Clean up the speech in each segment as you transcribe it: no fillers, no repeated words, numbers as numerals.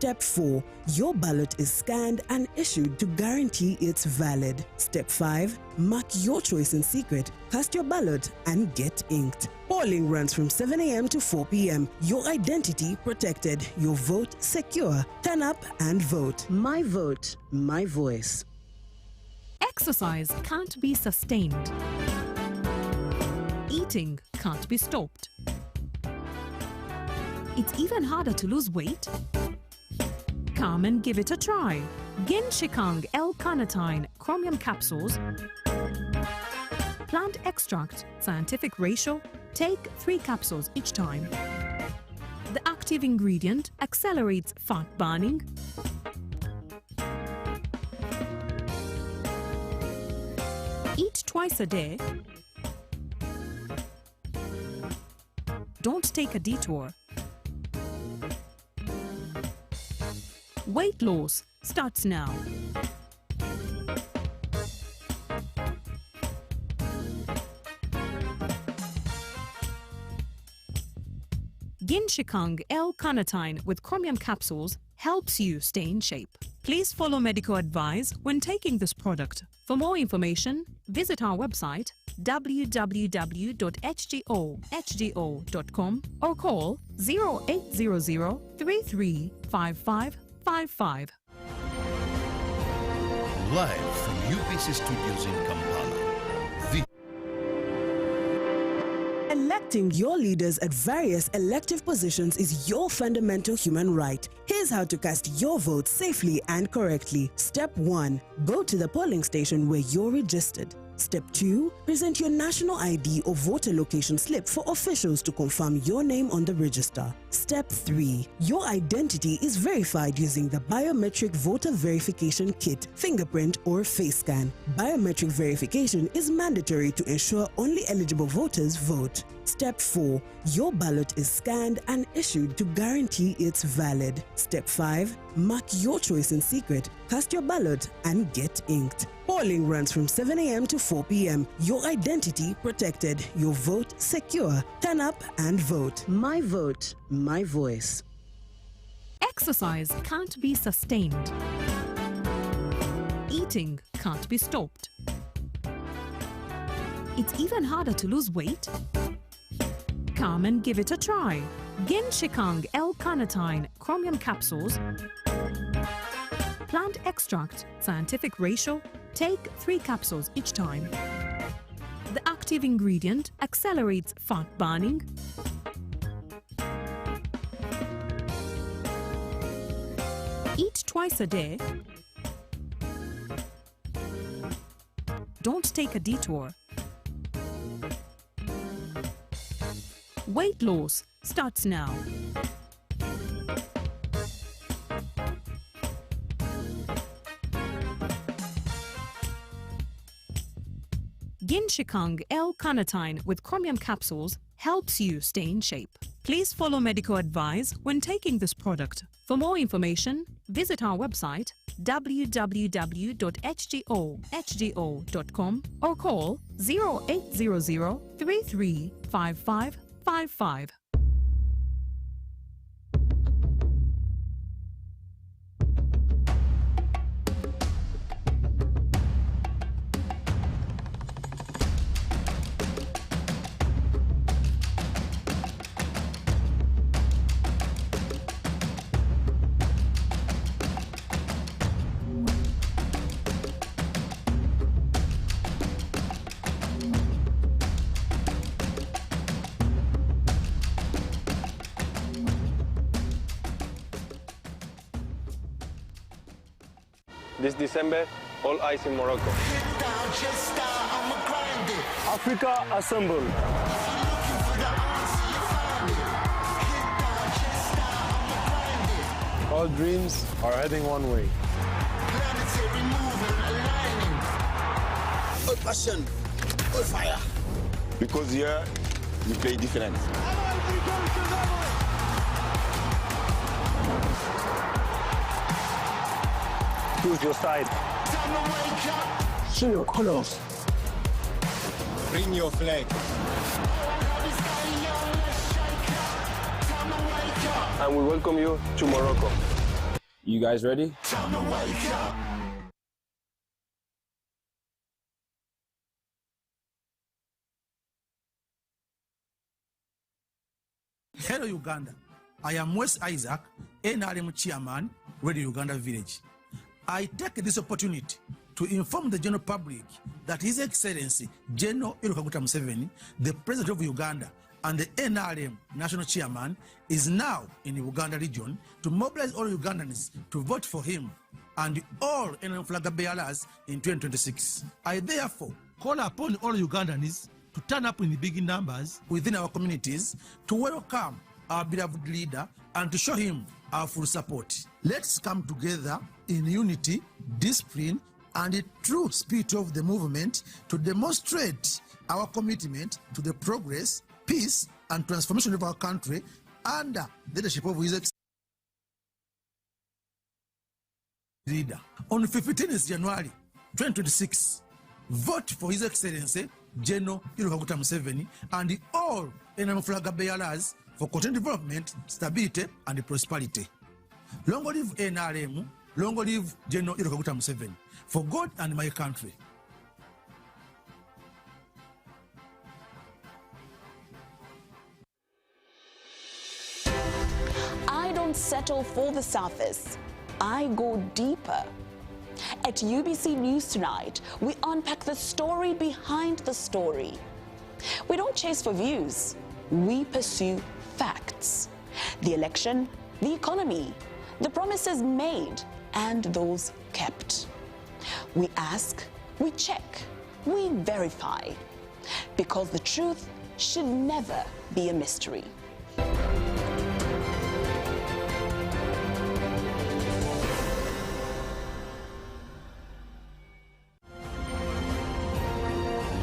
Step 4. Your ballot is scanned and issued to guarantee it's valid. Step 5. Mark your choice in secret, cast your ballot and get inked. Polling runs from 7 a.m. to 4 p.m. Your identity protected, your vote secure. Turn up and vote. My vote, my voice. Exercise can't be sustained. Eating can't be stopped. It's even harder to lose weight. Come and give it a try. Ginshikang L-carnitine chromium capsules. Plant extract, scientific ratio. Take 3 capsules each time. The active ingredient accelerates fat burning. Eat twice a day. Don't take a detour. Weight loss starts now. Ginshikang L-carnitine with chromium capsules helps you stay in shape. Please follow medical advice when taking this product. For more information, visit our website www.hgo.com or call 0800 335555. Live from UBC Studios in Kampala. Electing your leaders at various elective positions is your fundamental human right. Here's how to cast your vote safely and correctly. Step 1. Go to the polling station where you're registered. Step 2. Present your national ID or voter location slip for officials to confirm your name on the register. Step 3. Your identity is verified using the Biometric Voter Verification Kit, fingerprint or face scan. Biometric verification is mandatory to ensure only eligible voters vote. Step 4. Your ballot is scanned and issued to guarantee it's valid. Step 5. Mark your choice in secret, cast your ballot and get inked. Polling runs from 7 a.m. to 4 p.m. Your identity protected, your vote secure. Turn up and vote. My vote, my voice. Exercise can't be sustained. Eating can't be stopped. It's even harder to lose weight. Come and give it a try. Ginshikang L-carnitine chromium capsules. Plant extract, scientific ratio. Take 3 capsules each time. The active ingredient accelerates fat burning. Eat twice a day. Don't take a detour. Weight loss starts now. Ginshikang L-carnitine with chromium capsules helps you stay in shape. Please follow medical advice when taking this product. For more information, visit our website www.hgo.com or call 0800 335555. This December, all eyes in Morocco. Africa assemble. All dreams are heading one way. All passion, all fire. Because here, we play different. Choose your side. Show your colors. Bring your flag. And we welcome you to Morocco. You guys ready? Hello Uganda, I am Wes Isaac, NRM Chairman, Radio Uganda Village. I take this opportunity to inform the general public that His Excellency General Kaguta Museveni, the President of Uganda and the NRM National Chairman, is now in the Uganda region to mobilize all Ugandans to vote for him and all NRM flag bearers in 2026. I therefore call upon all Ugandans to turn up in the big numbers within our communities to welcome our beloved leader and to show him our full support. Let's come together in unity, discipline, and the true spirit of the movement to demonstrate our commitment to the progress, peace, and transformation of our country under the leadership of His Excellency leader. On 15th January 2026, vote for His Excellency General Kaguta Museveni and all NRM flag bearers for continued development, stability, and prosperity. Long live NRM, long live General Kaguta Museveni, for God and my country. I don't settle for the surface. I go deeper. At UBC News Tonight, we unpack the story behind the story. We don't chase for views. We pursue facts. The election, the economy, the promises made, and those kept. We ask, we check, we verify. Because the truth should never be a mystery.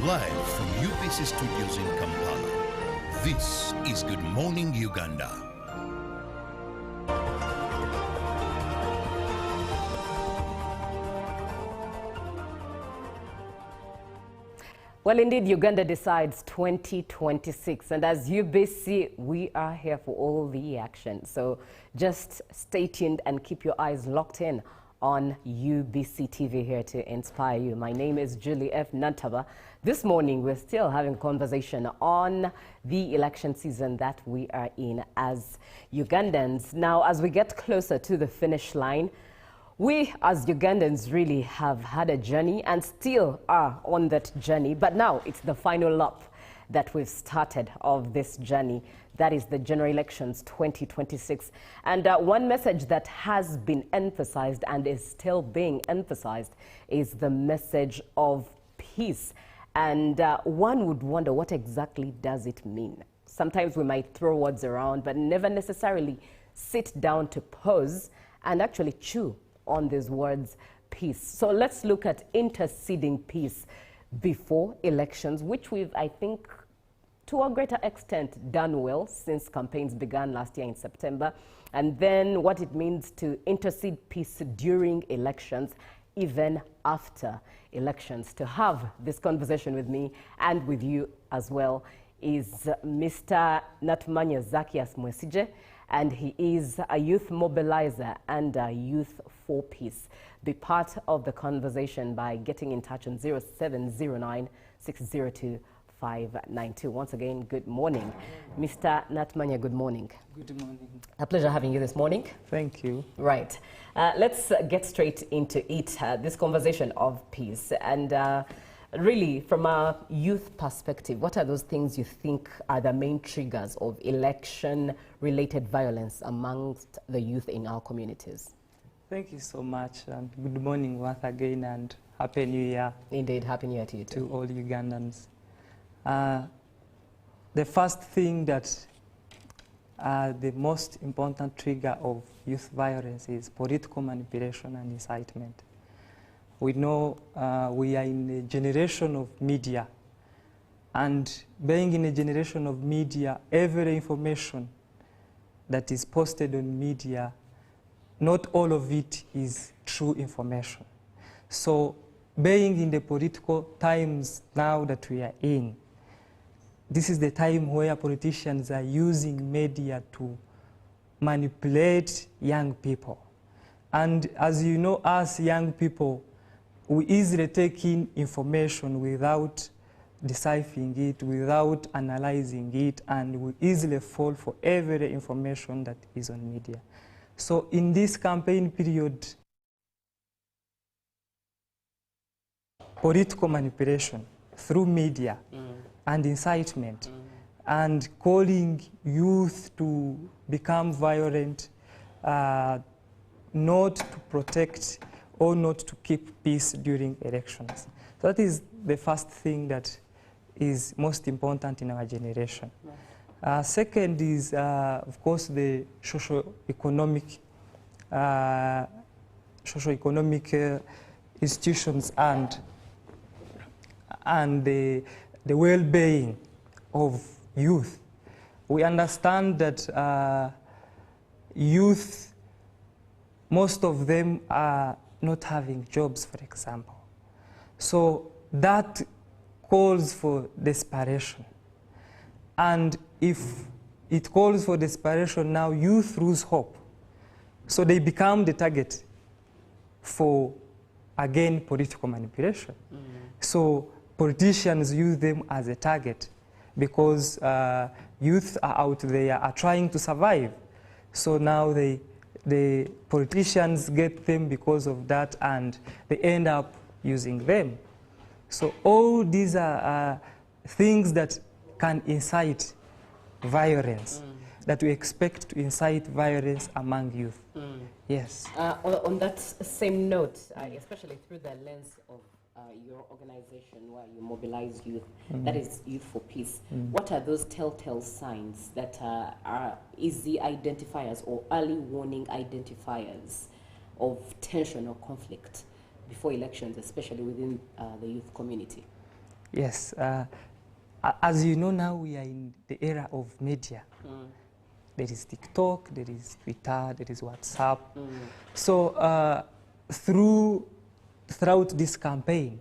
Live from UBC Studios in Kampala, this is Good Morning Uganda. Well, indeed, Uganda decides 2026. And as UBC, we are here for all the action. So just stay tuned and keep your eyes locked in on UBC TV, here to inspire you. My name is Julie F. Nantaba. This morning, we're still having a conversation on the election season that we are in as Ugandans. Now, as we get closer to the finish line, we as Ugandans really have had a journey and still are on that journey. But now it's the final lap that we've started of this journey. That is the general elections 2026. And one message that has been emphasized and is still being emphasized is the message of peace. And one would wonder, what exactly does it mean? Sometimes we might throw words around, but never necessarily sit down to pause and actually chew on these words, peace. So let's look at interceding peace before elections, which we've, I think, to a greater extent done well since campaigns began last year in September. And then what it means to intercede peace during elections, even after elections. To have this conversation with me and with you as well is Mr. Natmanya Zacchaeus Mwesije, and he is a youth mobilizer and a youth for peace. Be part of the conversation by getting in touch on 0709 602 592. Once again, good morning. Mr. Natmanya, good morning. Good morning. A pleasure having you this morning. Thank you. Right. Let's get straight into it, this conversation of peace. And really, from a youth perspective, what are those things you think are the main triggers of election-related violence amongst the youth in our communities? Thank you so much. And good morning once again, and Happy New Year. Indeed, Happy New Year to you too. To all Ugandans. The first thing that the most important trigger of youth violence is political manipulation and incitement. We know we are in a generation of media, and being in a generation of media, every information that is posted on media, not all of it is true information. So being in the political times now that we are in, this is the time where politicians are using media to manipulate young people. And as you know, us young people, we easily take in information without deciphering it, without analyzing it, and we easily fall for every information that is on media. So in this campaign period, political manipulation through media and incitement and calling youth to become violent, not to protect or not to keep peace during elections. So that is the first thing that is most important in our generation. Second is, of course, the socio-economic institutions and the well-being of youth. We understand that youth, most of them are not having jobs, for example. So that calls for desperation. And if it calls for desperation, now youth lose hope. So they become the target for, again, political manipulation. So politicians use them as a target because youth are out there, are trying to survive. So now the politicians get them because of that, and they end up using them. So all these are things that can incite violence, that we expect to incite violence among youth. Yes. On that same note, especially through the lens of your organization where you mobilize youth, that is Youth for Peace, what are those telltale signs that are easy identifiers or early warning identifiers of tension or conflict before elections, especially within the youth community? Yes. As you know, now we are in the era of media. There is TikTok, there is Twitter, there is WhatsApp. So throughout this campaign,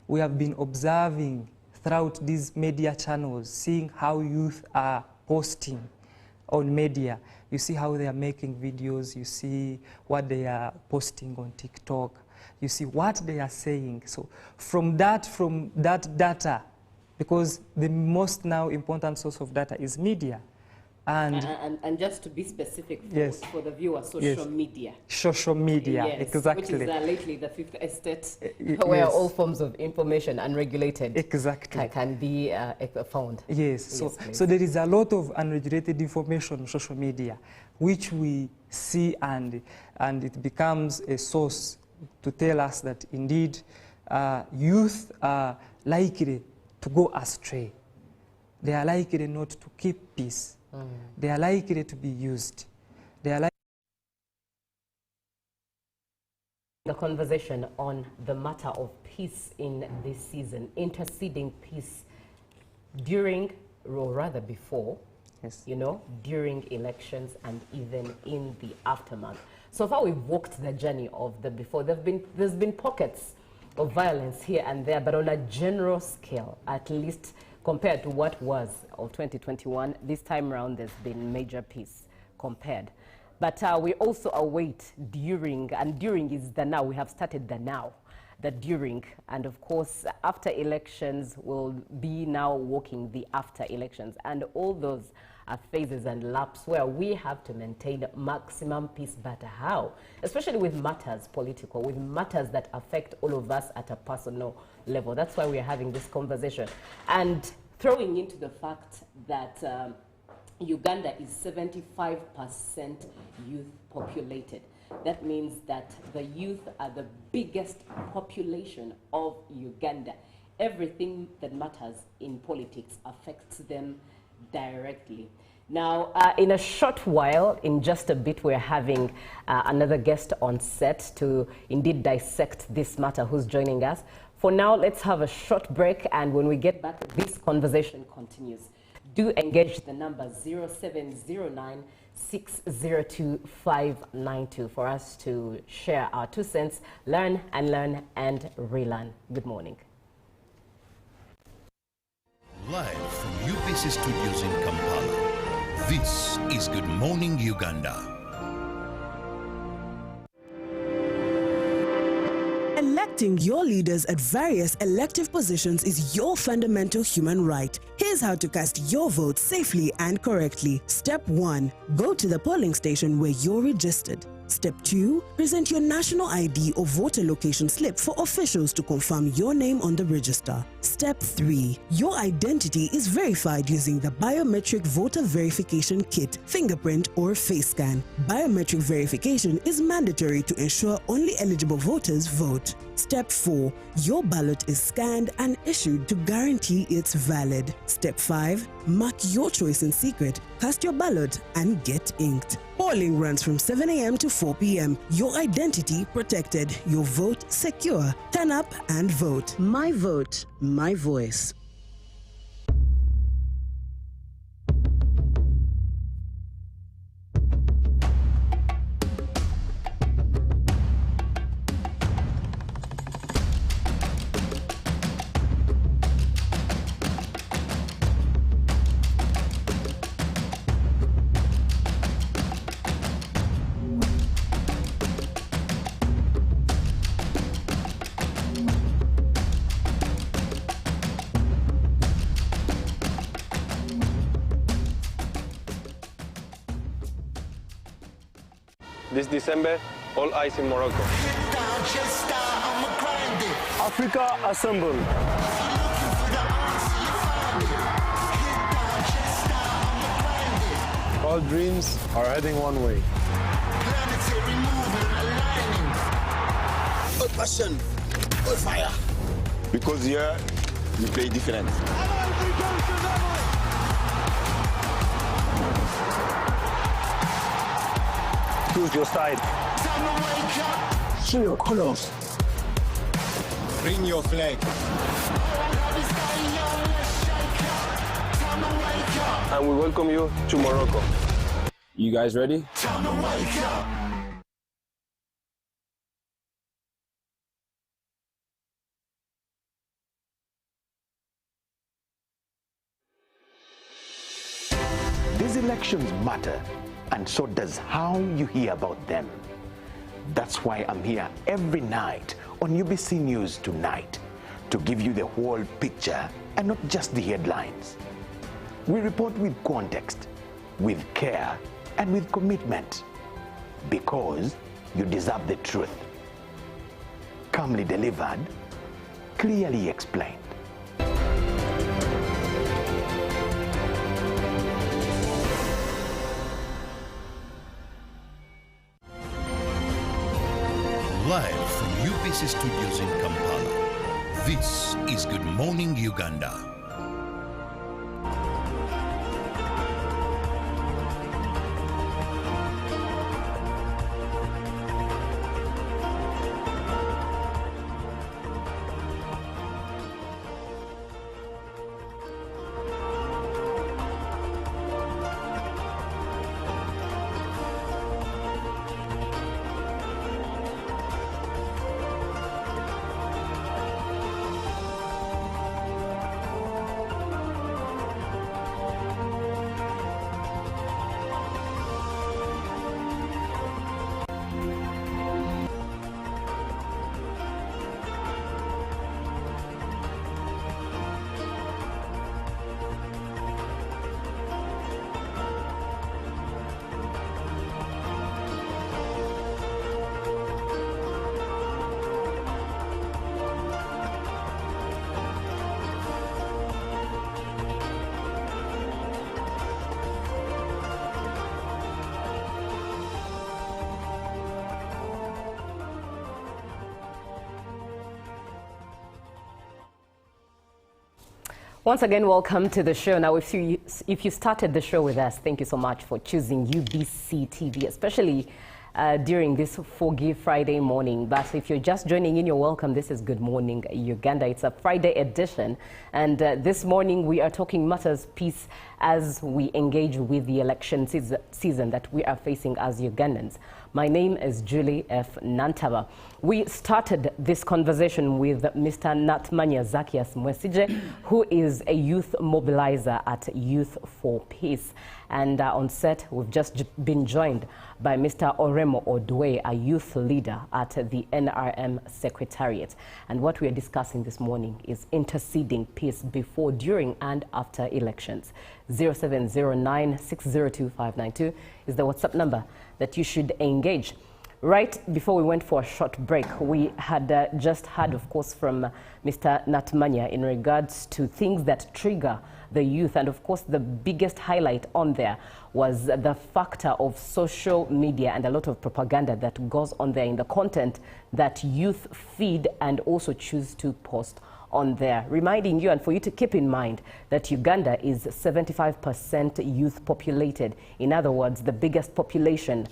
we have been observing throughout these media channels, seeing how youth are posting on media. You see how they are making videos, you see what they are posting on TikTok, you see what they are saying. So from that data, because the most now important source of data is media. And just to be specific for the viewer, social media. Social media, exactly. Which is lately the fifth estate, where all forms of information unregulated can be found. Yes, so there is a lot of unregulated information on social media, which we see, and it becomes a source to tell us that indeed youth are likely to go astray. They are likely not to keep peace. They are likely to be used. They are the conversation on the matter of peace in this season, interceding peace during, or rather before, during elections and even in the aftermath. So far we've walked the journey of the before. There's been pockets of violence here and there, but on a general scale, at least compared to what was of 2021, this time around there's been major peace compared. But we also await during, and during is the now. We have started the now, the during, and of course after elections will be now walking the after elections, and all those are phases and laps where we have to maintain maximum peace. But how? Especially with matters political, with matters that affect all of us at a personal level. That's why we are having this conversation. And throwing into the fact that Uganda is 75% youth populated. That means that the youth are the biggest population of Uganda. Everything that matters in politics affects them directly. Now, in a short while, in just a bit, we're having another guest on set to indeed dissect this matter who's joining us. For now, let's have a short break, and when we get back, this conversation continues. Do engage the number 0709 602 592 for us to share our 2 cents, learn and relearn. Good morning. Live from UBC Studios in Kampala, this is Good Morning Uganda. Electing your leaders at various elective positions is your fundamental human right. Here's how to cast your vote safely and correctly. Step 1. Go to the polling station where you're registered. Step 2. Present your national ID or voter location slip for officials to confirm your name on the register. Step 3. Your identity is verified using the Biometric Voter Verification Kit, fingerprint or face scan. Biometric verification is mandatory to ensure only eligible voters vote. Step 4. Your ballot is scanned and issued to guarantee it's valid. Step 5. Mark your choice in secret, cast your ballot and get inked. Polling runs from 7 a.m. to 4 p.m. Your identity protected, your vote secure. Turn up and vote. My vote, my voice. This December, all eyes in Morocco. Africa, assemble. All dreams are heading one way. All passion, all fire. Because here, we play different. Choose your side. Show your colors. Bring your flag. And we welcome you to Morocco. You guys ready? These elections matter, and so does how you hear about them. That's why I'm here every night on UBC News Tonight to give you the whole picture and not just the headlines. We report with context, with care, and with commitment, because you deserve the truth. Calmly delivered, clearly explained. Live from UBC Studios in Kampala, this is Good Morning Uganda. Once again, welcome to the show. Now, if you started the show with us, thank you so much for choosing UBC TV, especially during this foggy Friday morning. But if you're just joining in, you're welcome. This is Good Morning Uganda. It's a Friday edition. And this morning, we are talking matters peace as we engage with the election season that we are facing as Ugandans. My name is Julie F. Nantaba. We started this conversation with Mr. Natmanya Zacchaeus Mwesije, who is a youth mobilizer at Youth for Peace. And on set, we've just been joined by Mr. Oremo Odwe, a youth leader at the NRM Secretariat. And what we are discussing this morning is interceding peace before, during, and after elections. 0709-602-592 is the WhatsApp number that you should engage. Right before we went for a short break, we had just heard, of course, from Mr. Natmanya in regards to things that trigger the youth. And of course, the biggest highlight on there was the factor of social media and a lot of propaganda that goes on there in the content that youth feed and also choose to post on there. Reminding you and for you to keep in mind that Uganda is 75% youth populated. In other words, the biggest population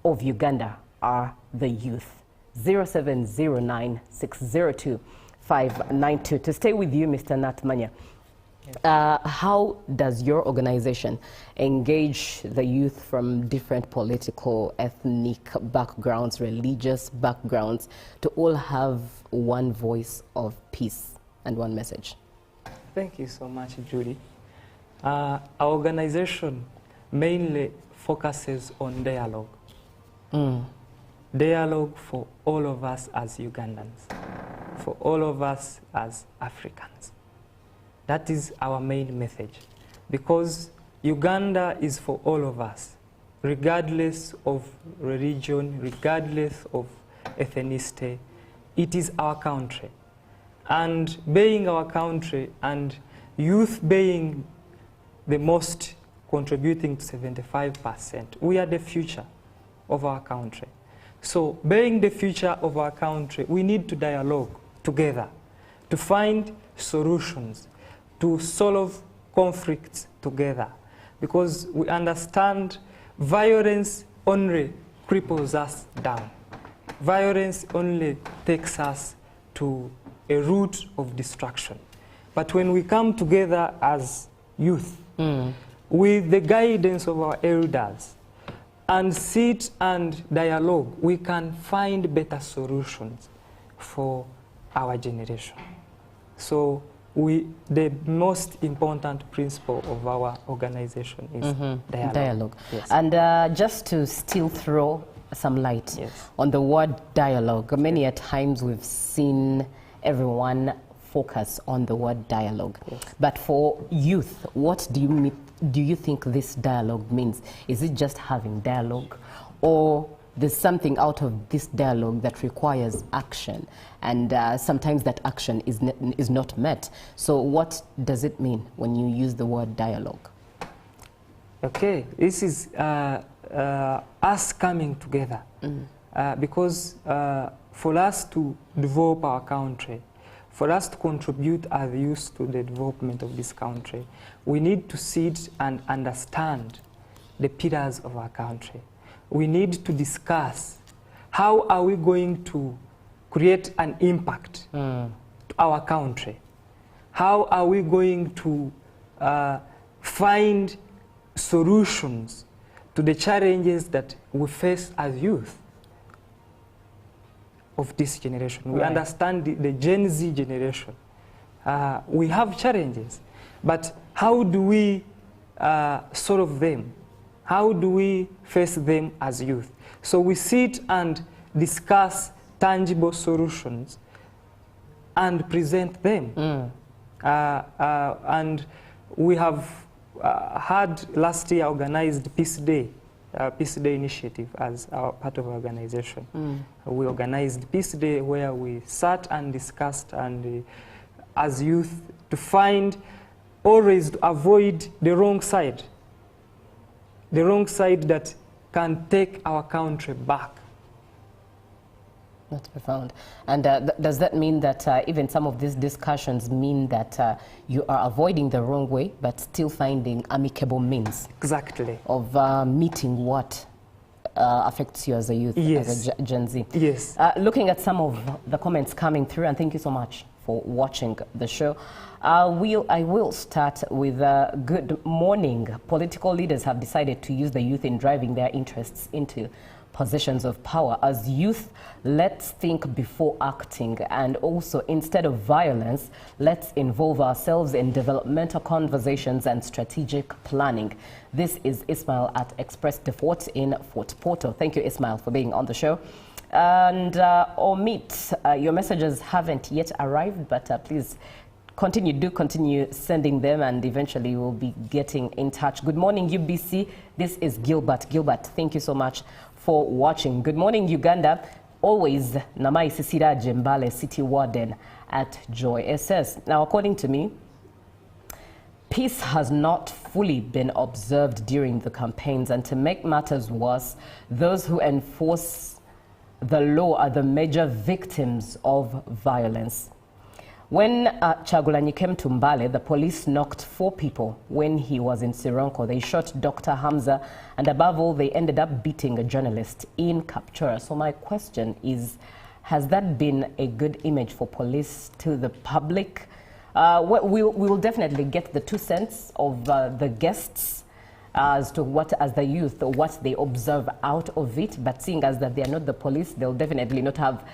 of Uganda are the youth. 0709-602-592. To stay with you, Mr. Natmanya, how does your organization engage the youth from different political, ethnic backgrounds, religious backgrounds, to all have one voice of peace and one message? Thank you so much, Julie. Our organization mainly focuses on dialogue. Dialogue for all of us as Ugandans, for all of us as Africans. That is our main message, because Uganda is for all of us, regardless of religion, regardless of ethnicity. It is our country. And being our country and youth being the most contributing to 75%, we are the future of our country. So being the future of our country, we need to dialogue together to find solutions, to solve conflicts together, because we understand violence only cripples us down. Violence only takes us to a route of destruction. But when we come together as youth, with the guidance of our elders, and sit and dialogue, we can find better solutions for our generation. So the most important principle of our organization is dialogue. Yes. And just to still throw some light on the word dialogue, many a times we've seen everyone focus on the word dialogue. But for youth, what do you think this dialogue means? Is it just having dialogue, or there's something out of this dialogue that requires action, and sometimes that action is not met? So what does it mean when you use the word dialogue? Okay, this is us coming together, because for us to develop our country, for us to contribute as youth to the development of this country, we need to sit and understand the pillars of our country. We need to discuss how are we going to create an impact to our country. How are we going to find solutions to the challenges that we face as youth of this generation. We understand the Gen Z generation. We have challenges, but how do we solve them? How do we face them as youth? So we sit and discuss tangible solutions and present them. And we have had last year organized Peace Day initiative as our part of our organization. We organized Peace Day where we sat and discussed and as youth to find always to avoid the wrong side that can take our country back. That's profound. And does that mean that even some of these discussions mean that you are avoiding the wrong way, but still finding amicable means? Exactly. Of meeting what affects you as a youth, as a Gen Z? Yes. Looking at some of the comments coming through, and thank you so much for watching the show. I will start with good morning. Political leaders have decided to use the youth in driving their interests into positions of power. As youth, let's think before acting, and also instead of violence, let's involve ourselves in developmental conversations and strategic planning. This is Ismail at Express de Fort in Fort Portal. Thank you, Ismail, for being on the show. And Omit, your messages haven't yet arrived, but please continue sending them, and eventually we'll be getting in touch. Good morning, UBC. This is Gilbert. Gilbert, thank you so much for watching. Good morning, Uganda. Always Namai Sisira Jembale, City Warden at Joy SS. Now, according to me, peace has not fully been observed during the campaigns, and to make matters worse, those who enforce the law are the major victims of violence. When Chagulanyi came to Mbale, the police knocked 4 people when he was in Sironko. They shot Dr. Hamza, and above all, they ended up beating a journalist in Kapchora. So my question is, has that been a good image for police to the public? We will definitely get the 2 cents of the guests as to what, as the youth, what they observe out of it. But seeing as that they are not the police, they'll definitely not have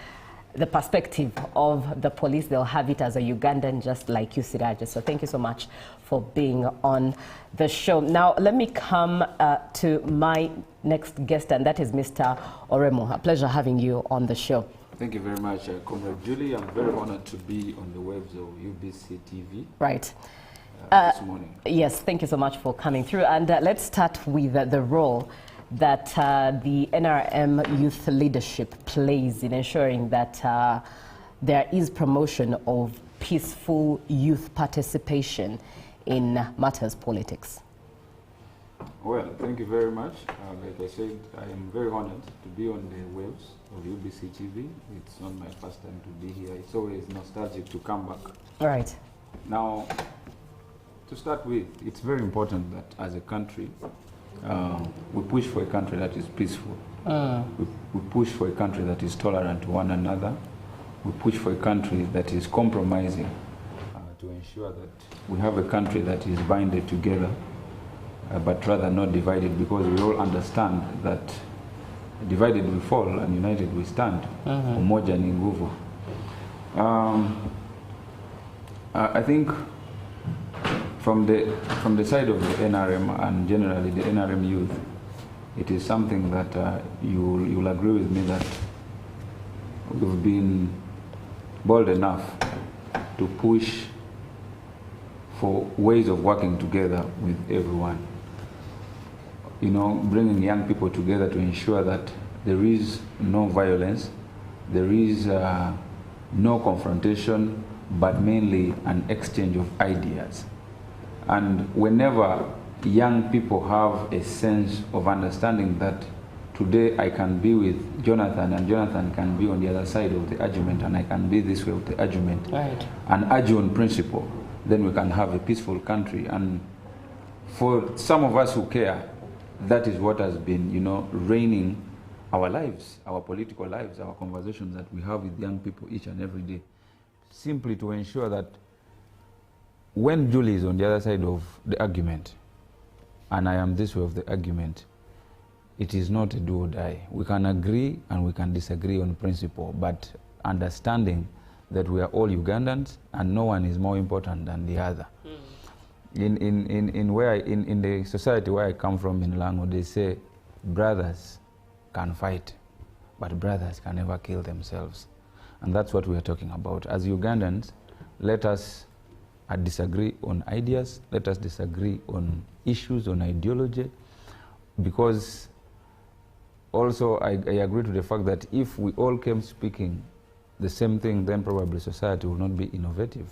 the perspective of the police. They'll have it as a Ugandan, just like you, Siraja. So thank you so much for being on the show. Now, let me come to my next guest, and that is Mr. Oremo. A pleasure having you on the show. Thank you very much, Comrade Julie. I'm very honored to be on the waves of UBC TV. Right. This morning. Yes, thank you so much for coming through. And let's start with the role that the NRM youth leadership plays in ensuring that there is promotion of peaceful youth participation in matters politics. Well, thank you very much. Like I said, I am very honored to be on the waves of UBC TV. It's not my first time to be here. It's always nostalgic to come back. All right. Now, to start with, it's very important that as a country, we push for a country that is peaceful. We push for a country that is tolerant to one another. We push for a country that is compromising to ensure that we have a country that is binded together, but rather not divided, because we all understand that divided we fall and united we stand. Umoja ni nguvu. I think from the side of the NRM and generally the NRM youth, it is something that you'll agree with me that we've been bold enough to push for ways of working together with everyone. You know, bringing young people together to ensure that there is no violence, there is no confrontation, but mainly an exchange of ideas. And whenever young people have a sense of understanding that today I can be with Jonathan and Jonathan can be on the other side of the argument, and I can be this way of the argument, right, and argue on principle, then we can have a peaceful country. And for some of us who care, that is what has been, you know, reigning our lives, our political lives, our conversations that we have with young people each and every day, simply to ensure that when Julie is on the other side of the argument, and I am this way of the argument, it is not a do or die. We can agree and we can disagree on principle, but understanding that we are all Ugandans and no one is more important than the other. In the society where I come from in Lango, they say brothers can fight, but brothers can never kill themselves. And that's what we are talking about. As Ugandans, let us disagree on ideas, let us disagree on issues, on ideology, because also I agree to the fact that if we all came speaking the same thing, then probably society will not be innovative.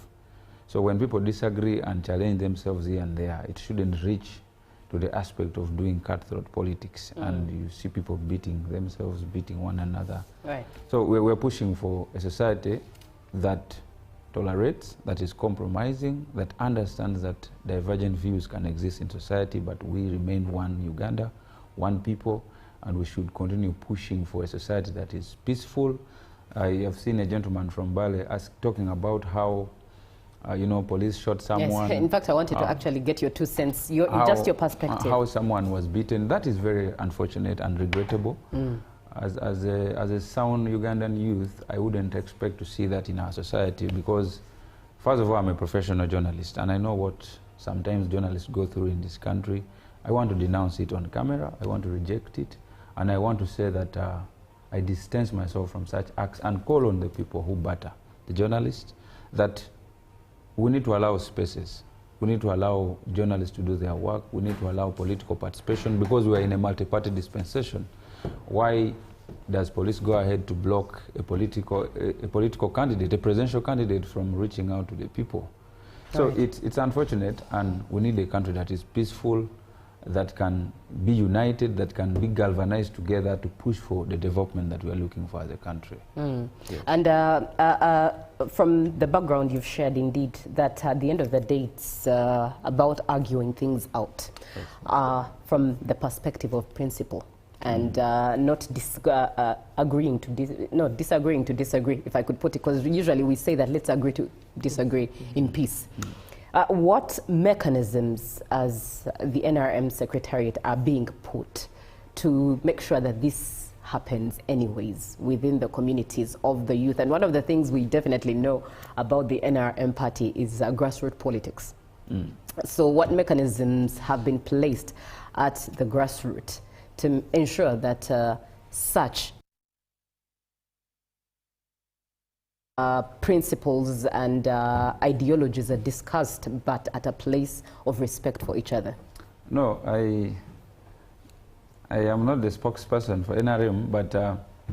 So when people disagree and challenge themselves here and there, it shouldn't reach to the aspect of doing cutthroat politics, and you see people beating themselves, beating one another. Right. So we're pushing for a society that tolerates, that is compromising, that understands that divergent views can exist in society, but we remain one Uganda, one people, and we should continue pushing for a society that is peaceful. I have seen a gentleman from Bale talking about how you know, police shot someone. Yes, in fact, I wanted to actually get your 2 cents, just your perspective. How someone was beaten. That is very unfortunate and regrettable. as a sound Ugandan youth, I wouldn't expect to see that in our society because, first of all, I'm a professional journalist and I know what sometimes journalists go through in this country. I want to denounce it on camera, I want to reject it, and I want to say that I distance myself from such acts and call on the people who batter the journalists that we need to allow spaces. We need to allow journalists to do their work. We need to allow political participation because we are in a multi-party dispensation. Why does police go ahead to block a political candidate, a presidential candidate, from reaching out to the people? So it's unfortunate, and we need a country that is peaceful, that can be united, that can be galvanized together to push for the development that we are looking for as a country. Yes. And from the background you've shared, indeed, that at the end of the day, it's about arguing things out from the perspective of principle and not disagreeing to disagree, if I could put it, because usually we say that let's agree to disagree in peace. What mechanisms as the NRM Secretariat are being put to make sure that this happens anyways within the communities of the youth? And one of the things we definitely know about the NRM party is grassroots politics. So what mechanisms have been placed at the grassroots to ensure that such principles and ideologies are discussed, but at a place of respect for each other? No, I am not the spokesperson for NRM, but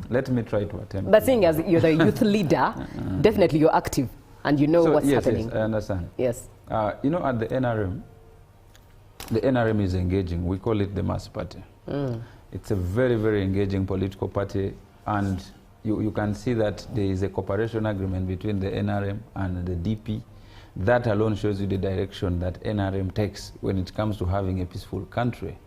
let me try to attempt. But seeing as you're the youth leader, definitely you're active and you know what's happening. Yes, I understand. Yes. You know, at the NRM is engaging. We call it the mass party. It's a very, very engaging political party, and you can see that there is a cooperation agreement between the NRM and the DP. That alone shows you the direction that NRM takes when it comes to having a peaceful country.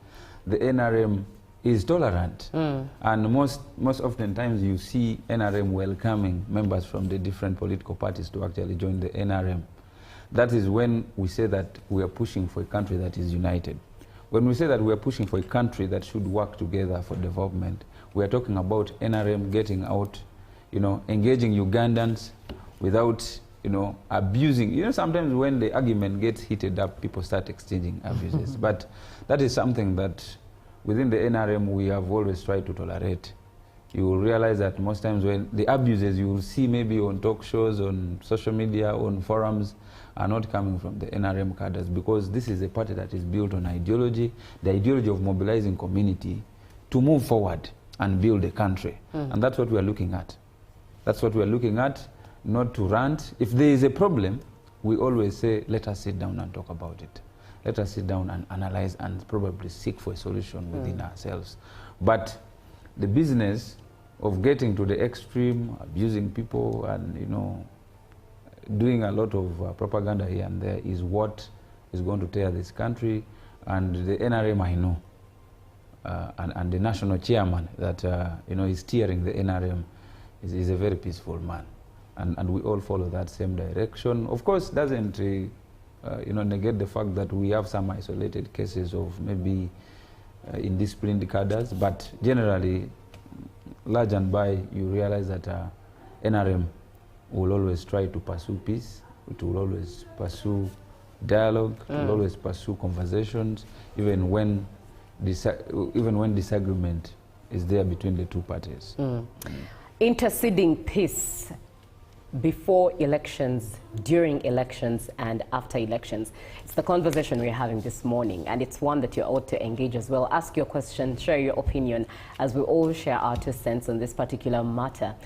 The NRM is tolerant, and most oftentimes you see NRM welcoming members from the different political parties to actually join the NRM. That is when we say that we are pushing for a country that is united. When we say that we are pushing for a country that should work together for development, we are talking about NRM getting out, engaging Ugandans without, abusing. Sometimes when the argument gets heated up, people start exchanging abuses. But that is something that within the NRM we have always tried to tolerate. You will realize that most times when the abuses you will see maybe on talk shows, on social media, on forums, are not coming from the NRM cadres, because this is a party that is built on ideology, the ideology of mobilizing community to move forward and build a country. And that's what we are looking at. That's what we are looking at, not to rant. If there is a problem, we always say, let us sit down and talk about it. Let us sit down and analyze and probably seek for a solution within ourselves. But the business of getting to the extreme, abusing people and, doing a lot of propaganda here and there is what is going to tear this country. And the NRM, I know, and the national chairman that is steering the NRM is a very peaceful man, and we all follow that same direction. Of course, doesn't negate the fact that we have some isolated cases of maybe indisciplined cadres, but generally, large and by, you realize that NRM will always try to pursue peace. It will always pursue dialogue. It will always pursue conversations, even when disagreement is there between the two parties. Interceding peace before elections, during elections, and after elections. It's the conversation we're having this morning, and it's one that you ought to engage as well. Ask your question, share your opinion, as we all share our 2 cents on this particular matter.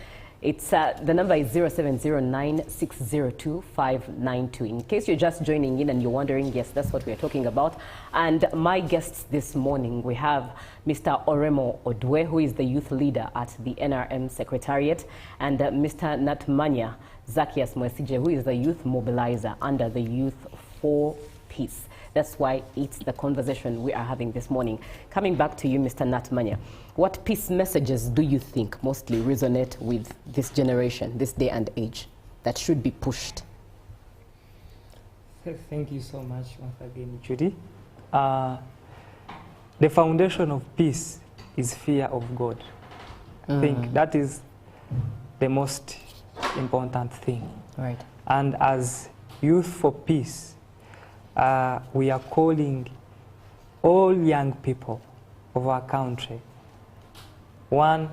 It's the number is 0709602592. In case you're just joining in and you're wondering, yes, that's what we're talking about. And my guests this morning, we have Mr. Oremo Odwe, who is the youth leader at the NRM Secretariat, and Mr. Natmanya Zacchaeus Mwesije, who is the youth mobilizer under the Youth for Peace. That's why it's the conversation we are having this morning. Coming back to you, Mr. Natmanya, what peace messages do you think mostly resonate with this generation, this day and age, that should be pushed? Thank you so much once again, Judy. The foundation of peace is fear of God. think that is the most important thing. Right. And as Youth for Peace, we are calling all young people of our country, one,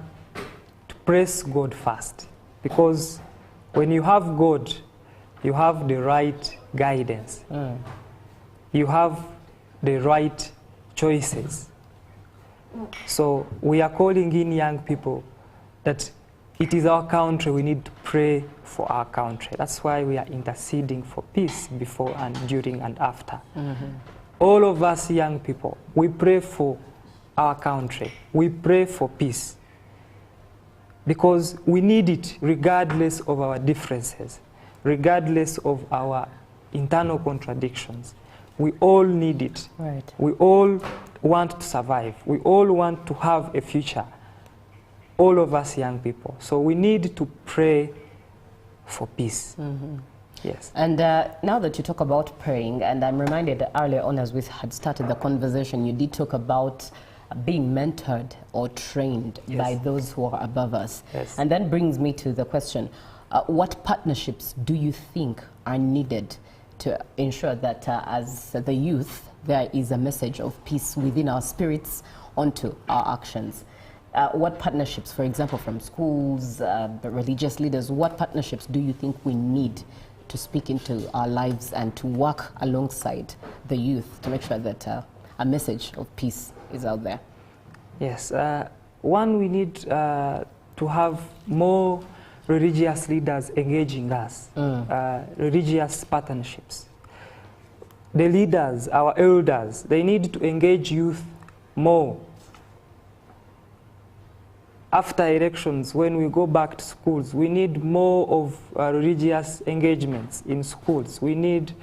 to praise God first. Because when you have God, you have the right guidance. You have the right choices. So we are calling in young people that it is our country, we need to pray for our country. That's why we are interceding for peace before and during and after. All of us young people, we pray for our country. We pray for peace. Because we need it regardless of our differences, regardless of our internal contradictions. We all need it. Right. We all want to survive. We all want to have a future. All of us young people. So we need to pray for peace. Yes. And now that you talk about praying, and I'm reminded that earlier on as we had started the conversation, you did talk about being mentored or trained by those who are above us. Yes. And that brings me to the question, what partnerships do you think are needed to ensure that as the youth, there is a message of peace within our spirits onto our actions? What partnerships, for example, from schools, the religious leaders, what partnerships do you think we need to speak into our lives and to work alongside the youth to make sure that a message of peace is out there? Yes. One, we need to have more religious leaders engaging us, religious partnerships. The leaders, our elders, they need to engage youth more. After elections, when we go back to schools, we need more of religious engagements in schools. We need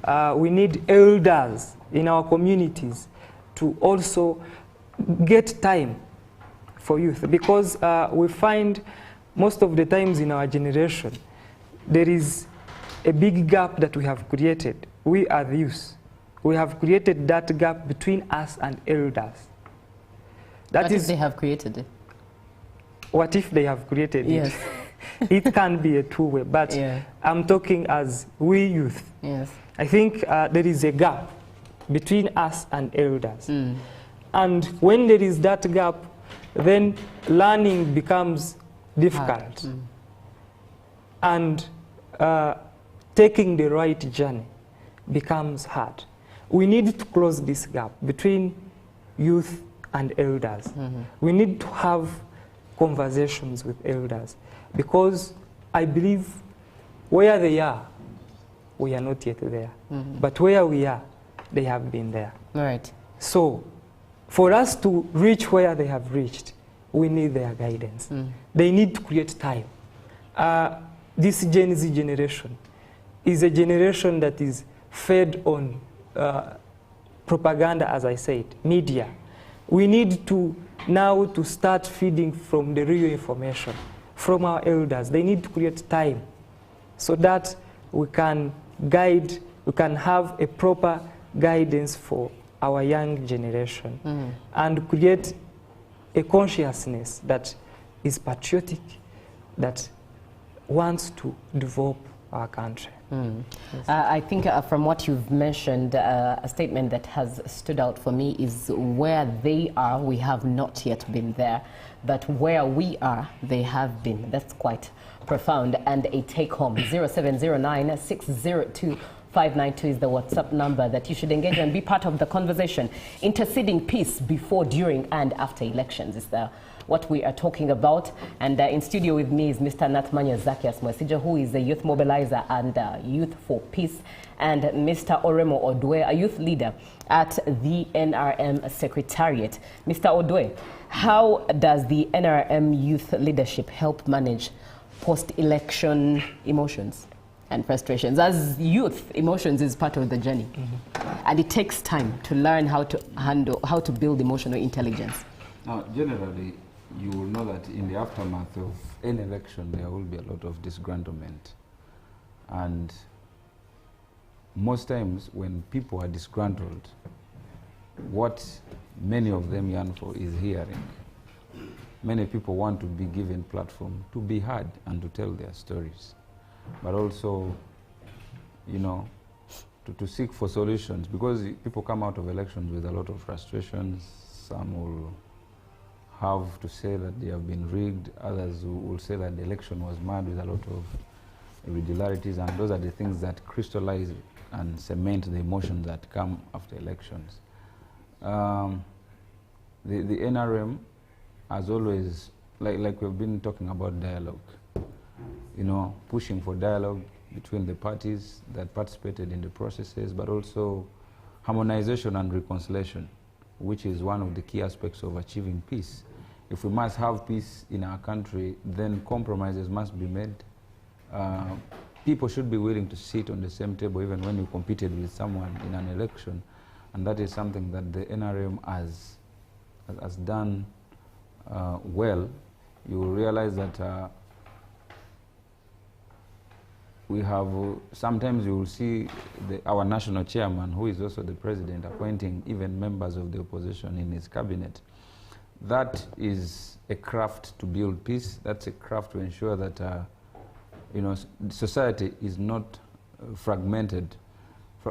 elders in our communities to also get time for youth, because we find most of the times in our generation, there is a big gap that we have created. We are the youth. We have created that gap between us and elders. What if they have created it? What if they have created it? It can be a two-way, but I'm talking as we youth. Yes. I think there is a gap between us and elders. And when there is that gap, then learning becomes difficult. And taking the right journey becomes hard. We need to close this gap between youth and elders. We need to have conversations with elders, because I believe where they are, we are not yet there. But where we are, they have been there. Right. So for us to reach where they have reached, we need their guidance. They need to create time. This Gen Z generation is a generation that is fed on propaganda, as I said, media. We need to now to start feeding from the real information from our elders. They need to create time so that we can guide, we can have a proper guidance for our young generation and create a consciousness that is patriotic, that wants to develop our country. I think from what you've mentioned, a statement that has stood out for me is where they are, we have not yet been there, but where we are, they have been. That's quite profound and a take-home. 0709 602 592 is the WhatsApp number that you should engage and be part of the conversation. Interceding peace before, during, and after elections is what we are talking about. And in studio with me is Mr. Natmanya Zacchaeus Mwesija, who is a youth mobilizer and Youth for Peace, and Mr. Oremo Odwe, a youth leader at the NRM Secretariat. Mr. Odwe, how does the NRM youth leadership help manage post-election emotions and frustrations? As youth, emotions is part of the journey. And it takes time to learn how to handle, how to build emotional intelligence. Now, generally, you will know that in the aftermath of any election, there will be a lot of disgruntlement. And most times when people are disgruntled, what many of them yearn for is hearing. many people want to be given platform to be heard and to tell their stories, but also, you know, to seek for solutions, because people come out of elections with a lot of frustrations. Some will have to say that they have been rigged, others will say that the election was mad with a lot of irregularities, and those are the things that crystallize and cement the emotions that come after elections. The NRM has always, like we've been talking about dialogue, you know, pushing for dialogue between the parties that participated in the processes, but also harmonization and reconciliation, which is one of the key aspects of achieving peace. If we must have peace in our country, then compromises must be made. People should be willing to sit on the same table even when you competed with someone in an election, and that is something that the NRM has done well. You will realize that we have, sometimes you will see our national chairman, who is also the president, appointing even members of the opposition in his cabinet. That is a craft to build peace. That's a craft to ensure that you know, society is not fragmented.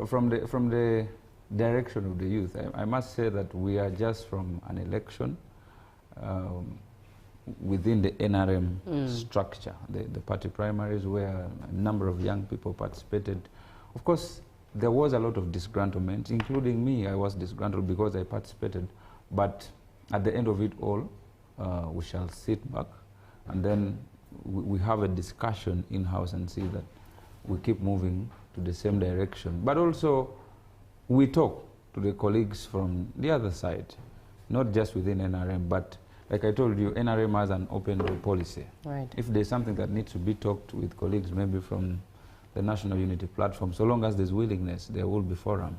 From the direction of the youth, I must say that we are just from an election within the NRM structure, the party primaries, where a number of young people participated. Of course, there was a lot of disgruntlement, including me. I was disgruntled because I participated. But at the end of it all, we shall sit back and then we have a discussion in-house and see that we keep moving to the same direction. But also, we talk to the colleagues from the other side, not just within NRM, but like I told you, NRM has an open door policy. Right. If there's something that needs to be talked with colleagues, maybe from the National Unity Platform, so long as there's willingness, there will be forum.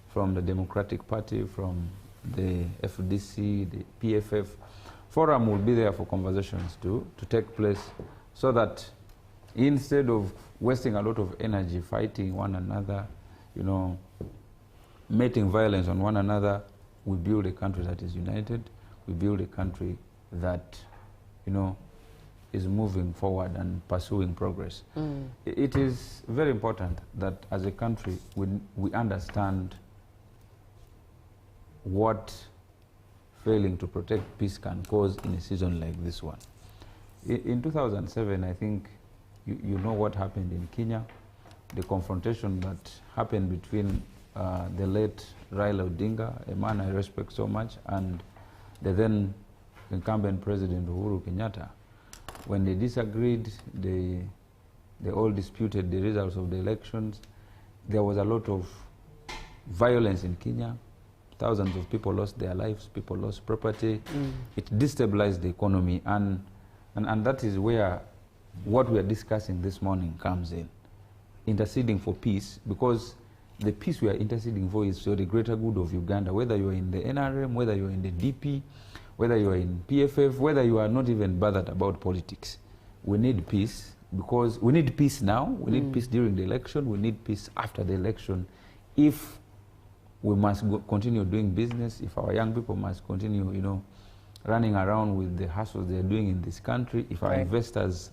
From the Democratic Party, from the FDC, the PFF, forum will be there for conversations to take place, so that instead of wasting a lot of energy fighting one another, you know, making violence on one another, we build a country that is united. We build a country that, you know, is moving forward and pursuing progress. It is very important that as a country we understand what failing to protect peace can cause in a season like this one. In 2007, I think you know what happened in Kenya, the confrontation that happened between the late Raila Odinga, a man I respect so much, and the then incumbent President Uhuru Kenyatta. When they disagreed, they all disputed the results of the elections. There was a lot of violence in Kenya. Thousands of people lost their lives, people lost property. It destabilized the economy, and that is where what we are discussing this morning comes in. Interceding for peace, because the peace we are interceding for is for the greater good of Uganda, whether you are in the NRM, whether you are in the DP, whether you are in PFF, whether you are not even bothered about politics. We need peace, because we need peace now, we need peace during the election, we need peace after the election. If we must continue doing business, if our young people must continue, you know, running around with the hustles they're doing in this country, if our investors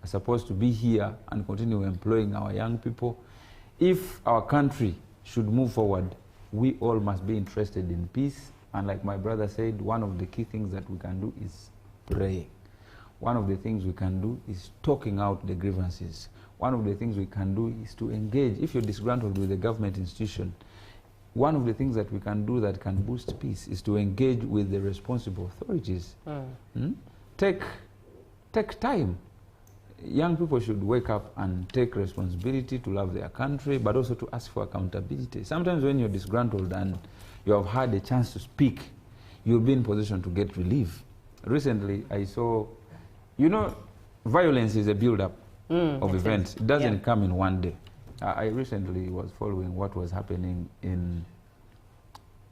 are supposed to be here and continue employing our young people, if our country should move forward, we all must be interested in peace. And like my brother said, one of the key things that we can do is praying. One of the things we can do is talking out the grievances. One of the things we can do is to engage. If you're disgruntled with the government institution, one of the things that we can do that can boost peace is to engage with the responsible authorities. Take time. Young people should wake up and take responsibility to love their country, but also to ask for accountability. Sometimes when you're disgruntled and you have had a chance to speak, you'll be in position to get relief. Recently, I saw, you know, violence is a build-up of events. It doesn't come in one day. I recently was following what was happening in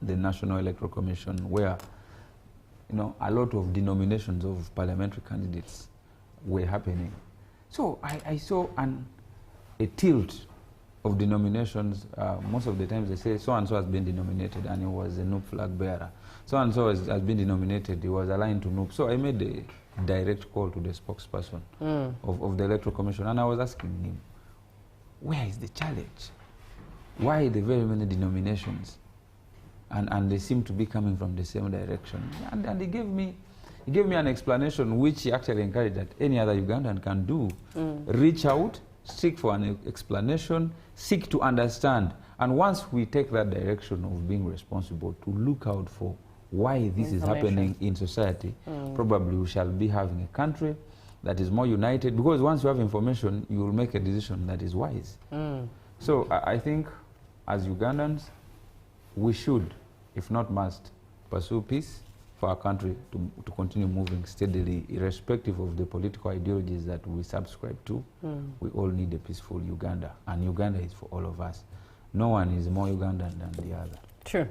the National Electoral Commission, where, you know, a lot of denominations of parliamentary candidates were happening. So I saw a tilt of denominations, most of the times they say so-and-so has been denominated and he was a NUP flag bearer. So-and-so has been denominated, he was aligned to NUP. So I made a direct call to the spokesperson of the Electoral Commission, and I was asking him, where is the challenge? Why the very many denominations? And they seem to be coming from the same direction. And he gave me an explanation which he actually encouraged that any other Ugandan can do. Reach out, seek for an explanation, seek to understand. And once we take that direction of being responsible to look out for why this is happening in society, probably we shall be having a country that is more united, because once you have information, you will make a decision that is wise. So I think as Ugandans, we should, if not must, pursue peace for our country to continue moving steadily, irrespective of the political ideologies that we subscribe to. We all need a peaceful Uganda, and Uganda is for all of us. No one is more Ugandan than the other. True.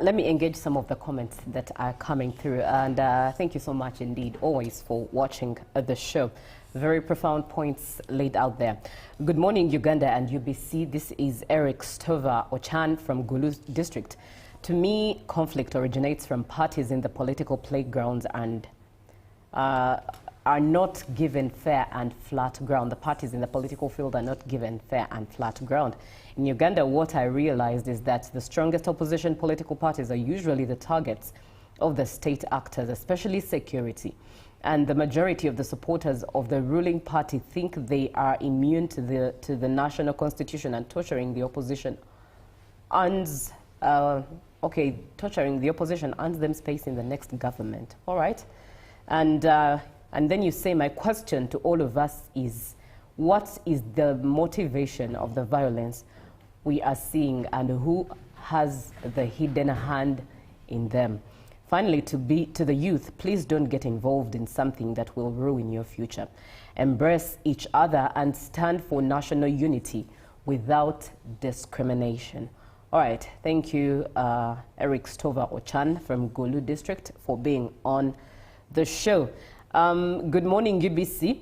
Let me engage some of the comments that are coming through, and thank you so much indeed, always, for watching the show. Very profound points laid out there. Good morning, Uganda and UBC. This is Eric Stover Ochan from Gulu District. To me, conflict originates from parties in the political playgrounds and are not given fair and flat ground. The parties in the political field are not given fair and flat ground. In Uganda, what I realized is that the strongest opposition political parties are usually the targets of the state actors, especially security. And the majority of the supporters of the ruling party think they are immune to the national constitution, and torturing the opposition earns, torturing the opposition earns them space in the next government. All right. And then you say, my question to all of us is, what is the motivation of the violence we are seeing, and who has the hidden hand in them? Finally, to the youth, please don't get involved in something that will ruin your future. Embrace each other and stand for national unity without discrimination. All right, thank you, Eric Stover Ochan from Gulu District, for being on the show. Good morning, UBC.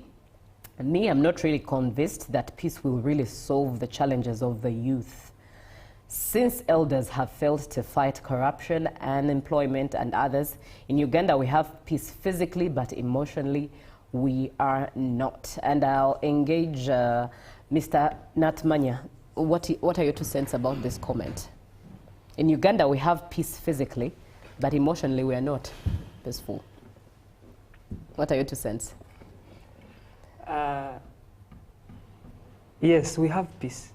Me, I'm not really convinced that peace will really solve the challenges of the youth, since elders have failed to fight corruption, unemployment, and others. In Uganda, we have peace physically, but emotionally, we are not. And I'll engage Mr. Natmanya. What are your 2 cents about this comment? In Uganda, we have peace physically, but emotionally, we are not peaceful. What are your 2 cents? Yes, we have peace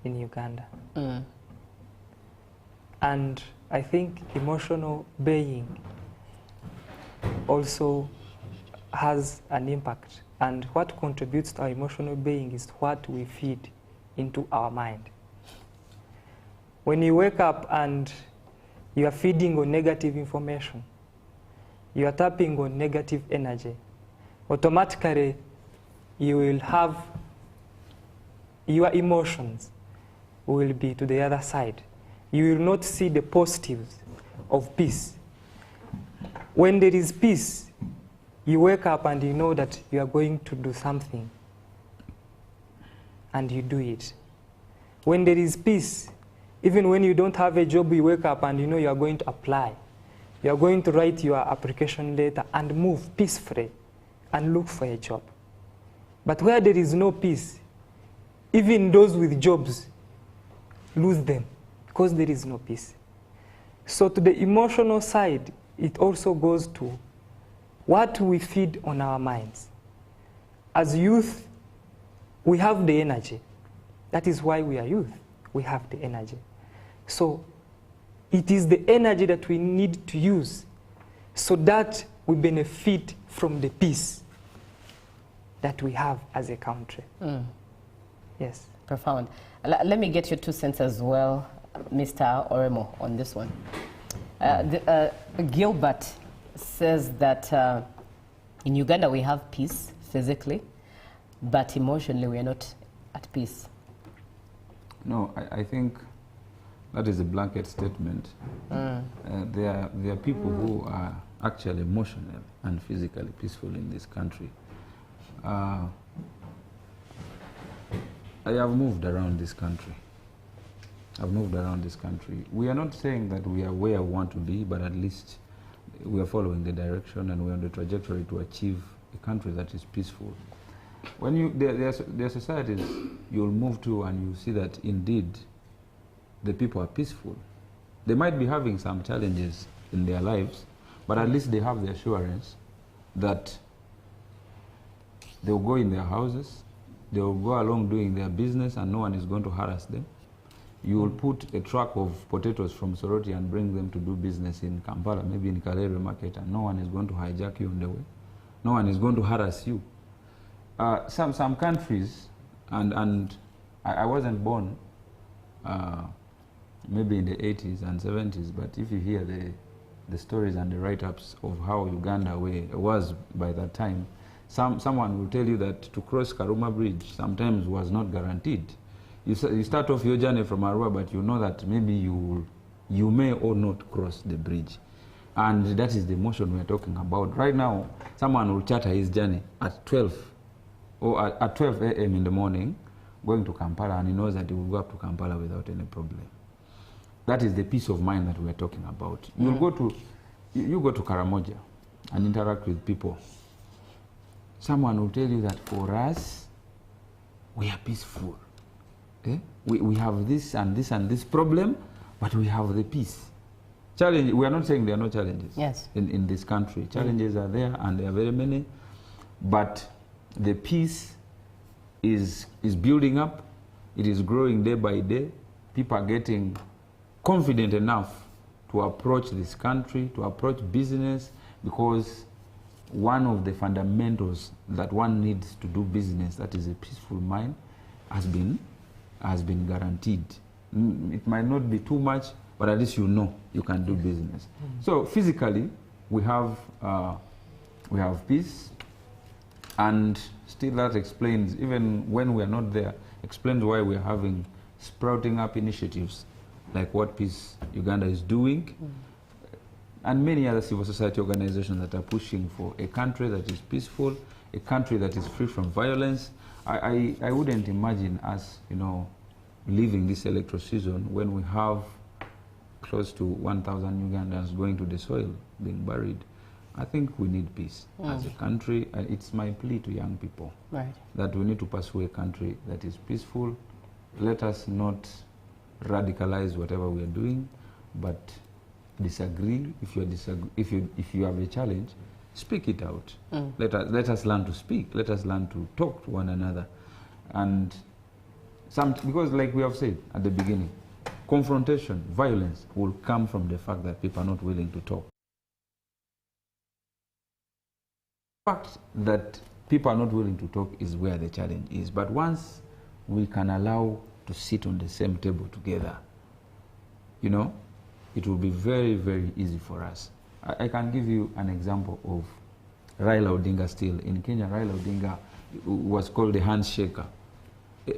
in Uganda. And I think emotional being also has an impact. And what contributes to our emotional being is what we feed into our mind. When you wake up and you are feeding on negative information, you are tapping on negative energy, automatically you will have your emotions will be to the other side. You will not see the positives of peace. When there is peace, you wake up and you know that you are going to do something, and you do it. When there is peace, even when you don't have a job, you wake up and you know you are going to apply. You are going to write your application letter and move peacefully and look for a job. But where there is no peace, even those with jobs lose them because there is no peace. So to the emotional side, it also goes to what we feed on our minds. As youth, we have the energy. That is why we are youth. We have the energy. So it is the energy that we need to use so that we benefit from the peace that we have as a country. Yes. Profound. Let me get your 2 cents as well, Mr. Oremo, on this one. Gilbert says that in Uganda we have peace physically, but emotionally we are not at peace. No, I think that is a blanket statement. There are people who are actually emotionally and physically peaceful in this country. I have moved around this country. I've moved around this country. We are not saying that we are where we want to be, but at least we are following the direction and we're on the trajectory to achieve a country that is peaceful. When you, there are societies you'll move to and you see that indeed the people are peaceful. They might be having some challenges in their lives, but at least they have the assurance that they'll go in their houses, they'll go along doing their business and no one is going to harass them. You will put a truck of potatoes from Soroti and bring them to do business in Kampala, maybe in Kalere market, and no one is going to hijack you on the way. No one is going to harass you. Some countries, and I wasn't born maybe in the 80s and 70s, but if you hear the stories and the write-ups of how Uganda was by that time, someone will tell you that to cross Karuma Bridge sometimes was not guaranteed. You start off your journey from Arua, but you know that maybe you may or not cross the bridge. And that is the motion we're talking about. Right now, someone will charter his journey at 12 or at 12 a.m. in the morning, going to Kampala, and he knows that he will go up to Kampala without any problem. That is the peace of mind that we're talking about. You go to Karamoja and interact with people. Someone will tell you that for us, we are peaceful. Eh? We have this and this and this problem, but we have the peace. Challenge, we are not saying there are no challenges in this country. Challenges are there, and there are very many, but the peace is building up. It is growing day by day. People are getting confident enough to approach this country, to approach business, because one of the fundamentals that one needs to do business, that is a peaceful mind, has been guaranteed. It might not be too much, but at least you know you can do business. So physically, we have peace, and still that explains, even when we are not there, explains why we are having sprouting up initiatives like what Peace Uganda is doing, and many other civil society organizations that are pushing for a country that is peaceful, a country that is free from violence. I wouldn't imagine us, leaving this electoral season when we have close to 1,000 Ugandans going to the soil, being buried. I think we need peace as a country. It's my plea to young people that we need to pursue a country that is peaceful. Let us not radicalize whatever we are doing, but disagree. If you have a challenge, speak it out. Let us learn to speak. Let us learn to talk to one another. And because like we have said at the beginning, confrontation, violence will come from the fact that people are not willing to talk. The fact that people are not willing to talk is where the challenge is. But once we can allow to sit on the same table together, it will be very, very easy for us. I can give you an example of Raila Odinga still. In Kenya, Raila Odinga was called the handshaker.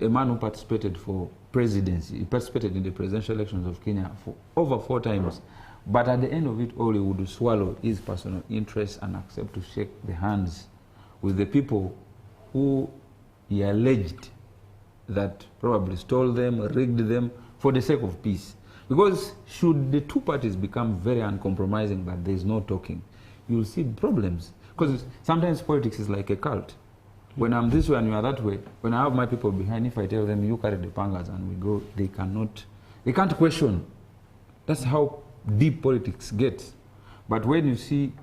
A man who participated for presidency. He participated in the presidential elections of Kenya for over 4 times. But at the end of it all, he would swallow his personal interests and accept to shake the hands with the people who he alleged that probably stole them, rigged them for the sake of peace. Because should the two parties become very uncompromising that there is no talking, you'll see problems. Because sometimes politics is like a cult. When I'm this way and you are that way, when I have my people behind, if I tell them you carry the pangas and we go, they can't question. That's how deep politics gets. But when you see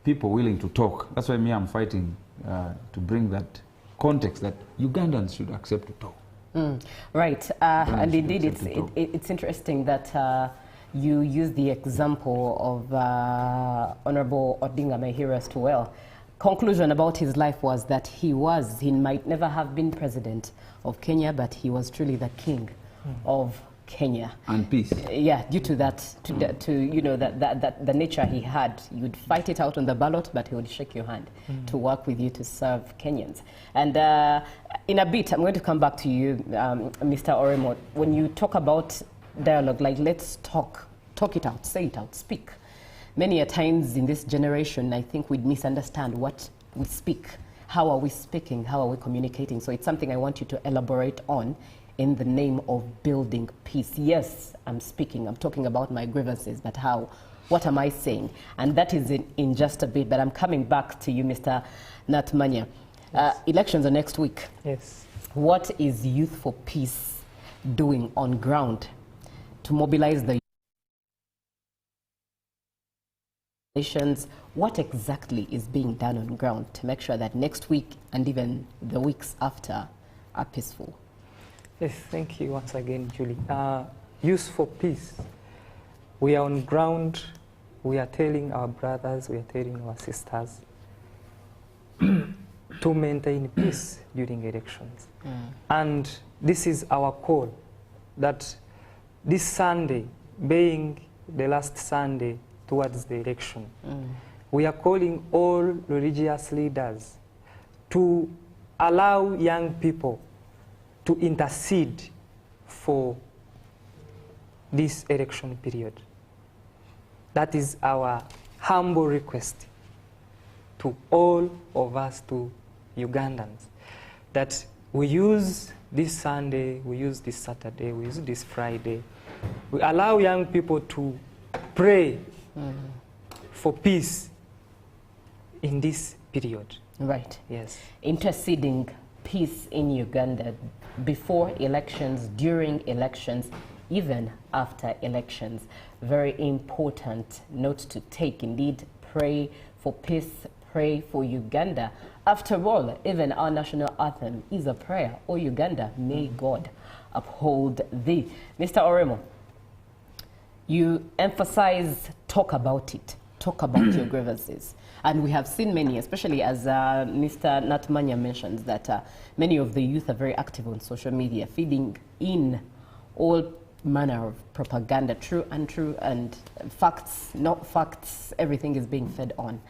people willing to talk, that's why I'm fighting to bring that context that Ugandans should accept to talk. Right, and indeed it's interesting that you use the example of Honorable Odinga, may hear us too well. Conclusion about his life was that he might never have been president of Kenya, but he was truly the king of Kenya. And peace. Yeah, due to that, that the nature he had, you'd fight it out on the ballot, but he would shake your hand to work with you to serve Kenyans. And in a bit, I'm going to come back to you, Mr. Oremo. When you talk about dialogue, like let's talk it out, say it out, speak. Many a times in this generation, I think we'd misunderstand what we speak How are we speaking? How are we communicating? So it's something I want you to elaborate on in the name of building peace. Yes, I'm speaking, I'm talking about my grievances, but how? What am I saying? And that is in just a bit, but I'm coming back to you, Mr. Natmanya. Yes. Elections are next week. Yes. What is Youth for Peace doing on ground to mobilize the nations? What exactly is being done on ground to make sure that next week and even the weeks after are peaceful? Yes, thank you once again, Julie. Youth for Peace. We are on ground. We are telling our brothers, we are telling our sisters to maintain peace during elections. And this is our call, that this Sunday, being the last Sunday towards the election, we are calling all religious leaders to allow young people to intercede for this election period. That is our humble request to all of us, to Ugandans, that we use this Sunday, we use this Saturday, we use this Friday. We allow young people to pray for peace in this period. Right. Yes. Interceding peace in Uganda before elections, during elections, even after elections. Very important note to take. Indeed, pray for peace, pray for Uganda. After all, even our national anthem is a prayer. O Uganda, may God uphold thee. Mr. Oremo, you emphasize, talk about it. Talk about your grievances. And we have seen many, especially as Mr. Natmanya mentions, that many of the youth are very active on social media, feeding in all manner of propaganda, true, untrue, and facts, not facts, everything is being fed on.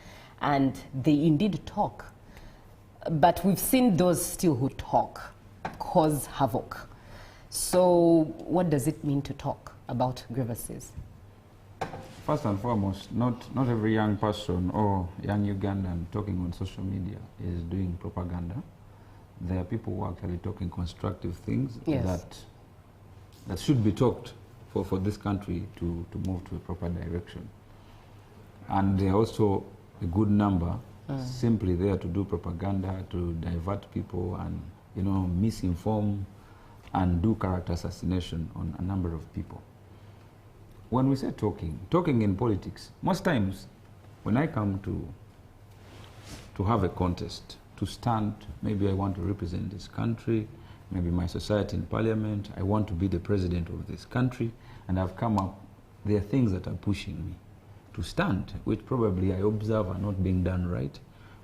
And they indeed talk. But we've seen those still who talk cause havoc. So what does it mean to talk about grievances? First and foremost, not every young person or young Ugandan talking on social media is doing propaganda. There are people who are actually talking constructive things, yes, that should be talked for this country to move to a proper direction. And there are also a good number simply there to do propaganda, to divert people and, you know, misinform and do character assassination on a number of people. When we say talking in politics, most times when I come to have a contest, to stand, maybe I want to represent this country, maybe my society in parliament, I want to be the president of this country, and I've come up, there are things that are pushing me to stand, which probably I observe are not being done right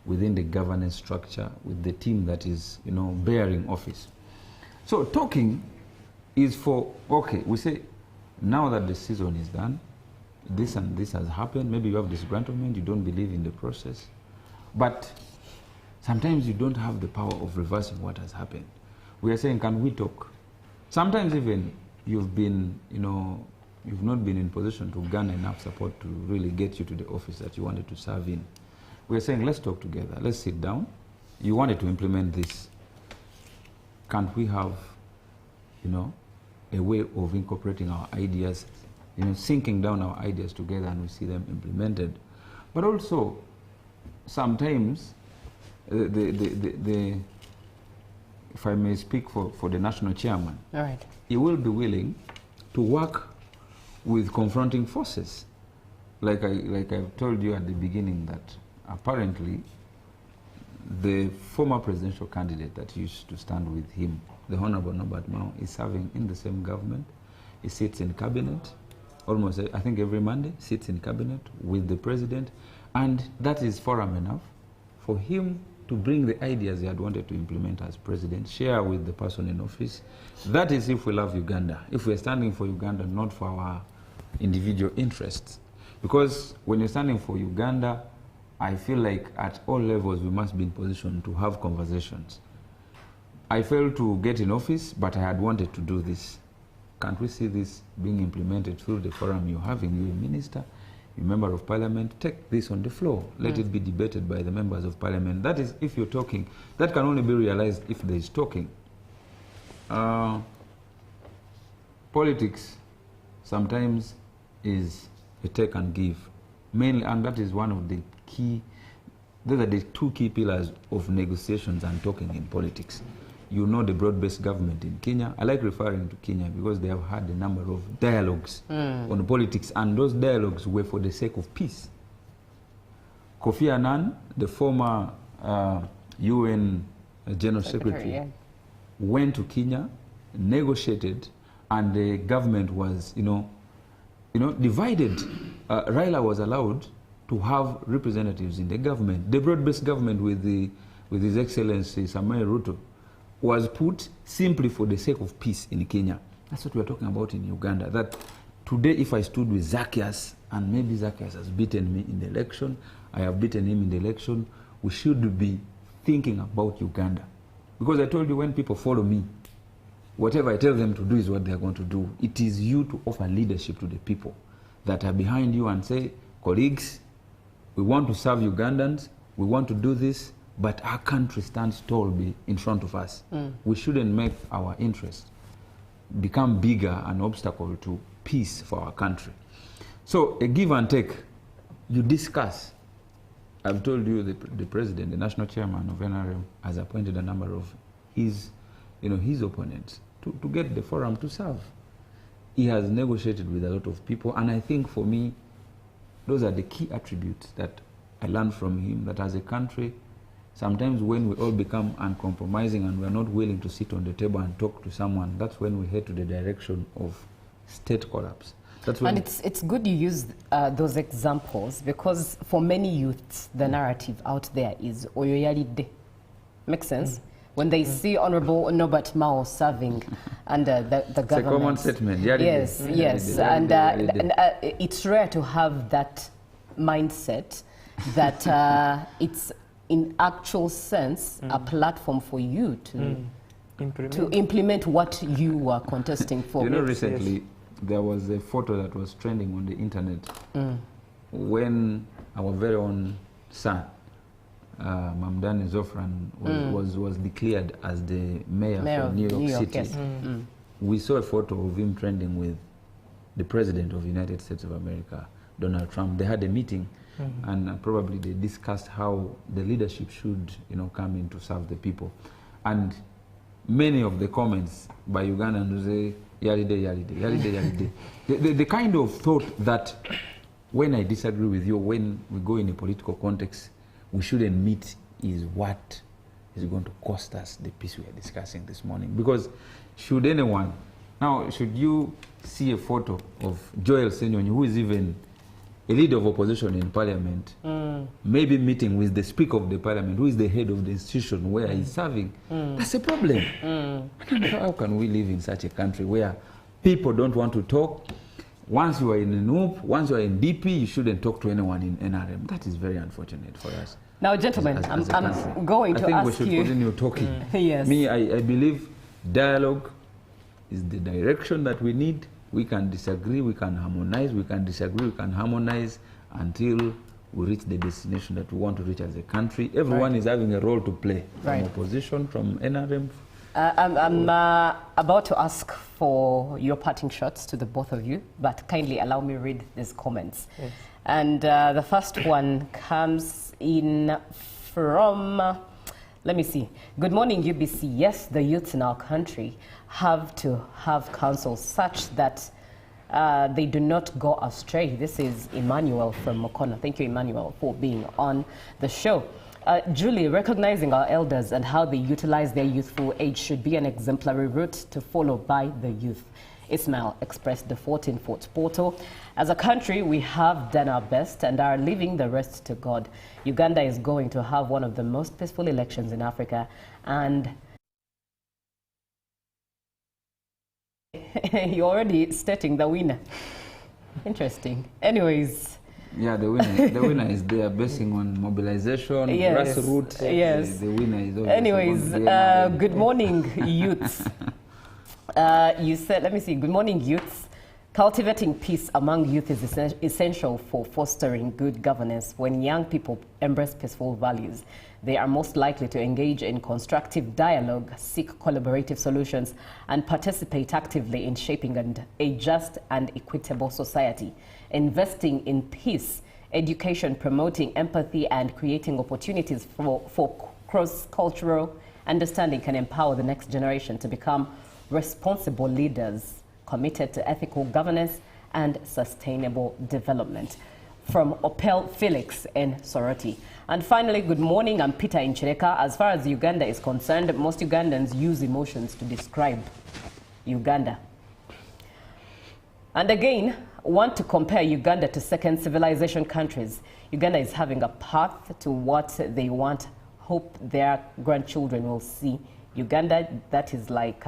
within the governance structure, with the team that is, you know, bearing office. So talking is for, okay, we say, now that the season is done, this and this has happened, maybe you have disgruntlement, you don't believe in the process, but sometimes you don't have the power of reversing what has happened. We are saying, can we talk? Sometimes even you've been, you know, you've not been in position to garner enough support to really get you to the office that you wanted to serve in. We are saying, let's talk together, let's sit down. You wanted to implement this. Can't we have, you know, a way of incorporating our ideas, you know, sinking down our ideas together and we see them implemented? But also, sometimes, if I may speak for the national chairman, all right, he will be willing to work with confronting forces. Like I've told you at the beginning, that apparently the former presidential candidate that used to stand with him, the Honorable Norbert Mao, is serving in the same government. He sits in cabinet, almost, I think every Monday, sits in cabinet with the president, and that is forum enough for him to bring the ideas he had wanted to implement as president, share with the person in office. That is if we love Uganda, if we're standing for Uganda, not for our individual interests. Because when you're standing for Uganda, I feel like at all levels we must be in position to have conversations. I failed to get in office, but I had wanted to do this. Can't we see this being implemented through the forum you're having, you minister? you're a member of parliament, take this on the floor. Let it be debated by the members of parliament. That is, if you're talking, that can only be realized if there is talking. Politics sometimes is a take and give. Mainly, and that is one of the key, those are the two key pillars of negotiations and talking in politics. You know the broad-based government in Kenya. I like referring to Kenya because they have had a number of dialogues on politics, and those dialogues were for the sake of peace. Kofi Annan, the former UN General Secretary, went to Kenya, negotiated, and the government was, divided. Raila was allowed to have representatives in the government. The broad-based government with His Excellency Samuel Ruto was put simply for the sake of peace in Kenya. That's what we're talking about in Uganda. That today, if I stood with Zacchaeus, and maybe Zacchaeus has beaten me in the election, I have beaten him in the election, we should be thinking about Uganda. Because I told you, when people follow me, whatever I tell them to do is what they're going to do. It is you to offer leadership to the people that are behind you and say, colleagues, we want to serve Ugandans, we want to do this, but our country stands tall in front of us. We shouldn't make our interests become bigger, an obstacle to peace for our country. So a give and take, you discuss. I've told you the president, the national chairman of NRM, has appointed a number of his opponents to get the forum to serve. He has negotiated with a lot of people, and I think for me, those are the key attributes that I learned from him, that as a country, sometimes when we all become uncompromising and we're not willing to sit on the table and talk to someone, that's when we head to the direction of state collapse. That's when it's good you use those examples, because for many youths, the narrative out there is Oyoyalide. Makes sense? When they see Honorable Norbert Mao serving under the government. It's a common statement. Yes, yes. And it's rare to have that mindset that it's in actual sense a platform for you to implement what you are contesting for. You know, recently there was a photo that was trending on the internet when our very own son, Mamdani Zofran, was declared as the mayor for New York City. Yes. We saw a photo of him trending with the president of the United States of America, Donald Trump. They had a meeting, and probably they discussed how the leadership should, come in to serve the people. And many of the comments by Ugandans say, Yalide, Yalide, Yalide, Yalide. The kind of thought that when I disagree with you, when we go in a political context, we shouldn't meet is what is going to cost us the peace we are discussing this morning. Because should anyone, now should you see a photo of Joel Senyonyi, who is even a leader of opposition in parliament, maybe meeting with the speaker of the parliament, who is the head of the institution where he's serving, that's a problem. How can we live in such a country where people don't want to talk? Once you are in NUP, once you are in DP, you shouldn't talk to anyone in NRM. That is very unfortunate for us. Now, gentlemen, I'm going to ask you. I think we should continue talking. Yes. Me, I believe dialogue is the direction that we need. We can disagree, we can harmonize, we can disagree, we can harmonize until we reach the destination that we want to reach as a country. Everyone is having a role to play, from opposition, from NRM. I'm about to ask for your parting shots to the both of you, but kindly allow me read these comments. Yes. And the first one comes in from, let me see. Good morning, UBC. Yes, the youths in our country have to have counsel such that they do not go astray. This is Emmanuel from Mokona. Thank you, Emmanuel, for being on the show. Julie, recognizing our elders and how they utilize their youthful age should be an exemplary route to follow by the youth. Ismail expressed the 14 Fort Portal. As a country, we have done our best and are leaving the rest to God. Uganda is going to have one of the most peaceful elections in Africa, and you're already stating the winner. Interesting. Anyways. Yeah, the winner is there, basing on mobilization, grassroots. Yes. The winner is always. Anyways, good morning, youths. You said, let me see, good morning, youths. Cultivating peace among youth is essential for fostering good governance. When young people embrace peaceful values, they are most likely to engage in constructive dialogue, seek collaborative solutions, and participate actively in shaping a just and equitable society. Investing in peace, education, promoting empathy, and creating opportunities for cross-cultural understanding can empower the next generation to become responsible leaders committed to ethical governance and sustainable development. From Opel Felix in Soroti. And finally, good morning, I'm Peter Inchireka. As far as Uganda is concerned, most Ugandans use emotions to describe Uganda. And again, want to compare Uganda to second civilization countries. Uganda is having a path to what they want, hope their grandchildren will see. Uganda, that is like,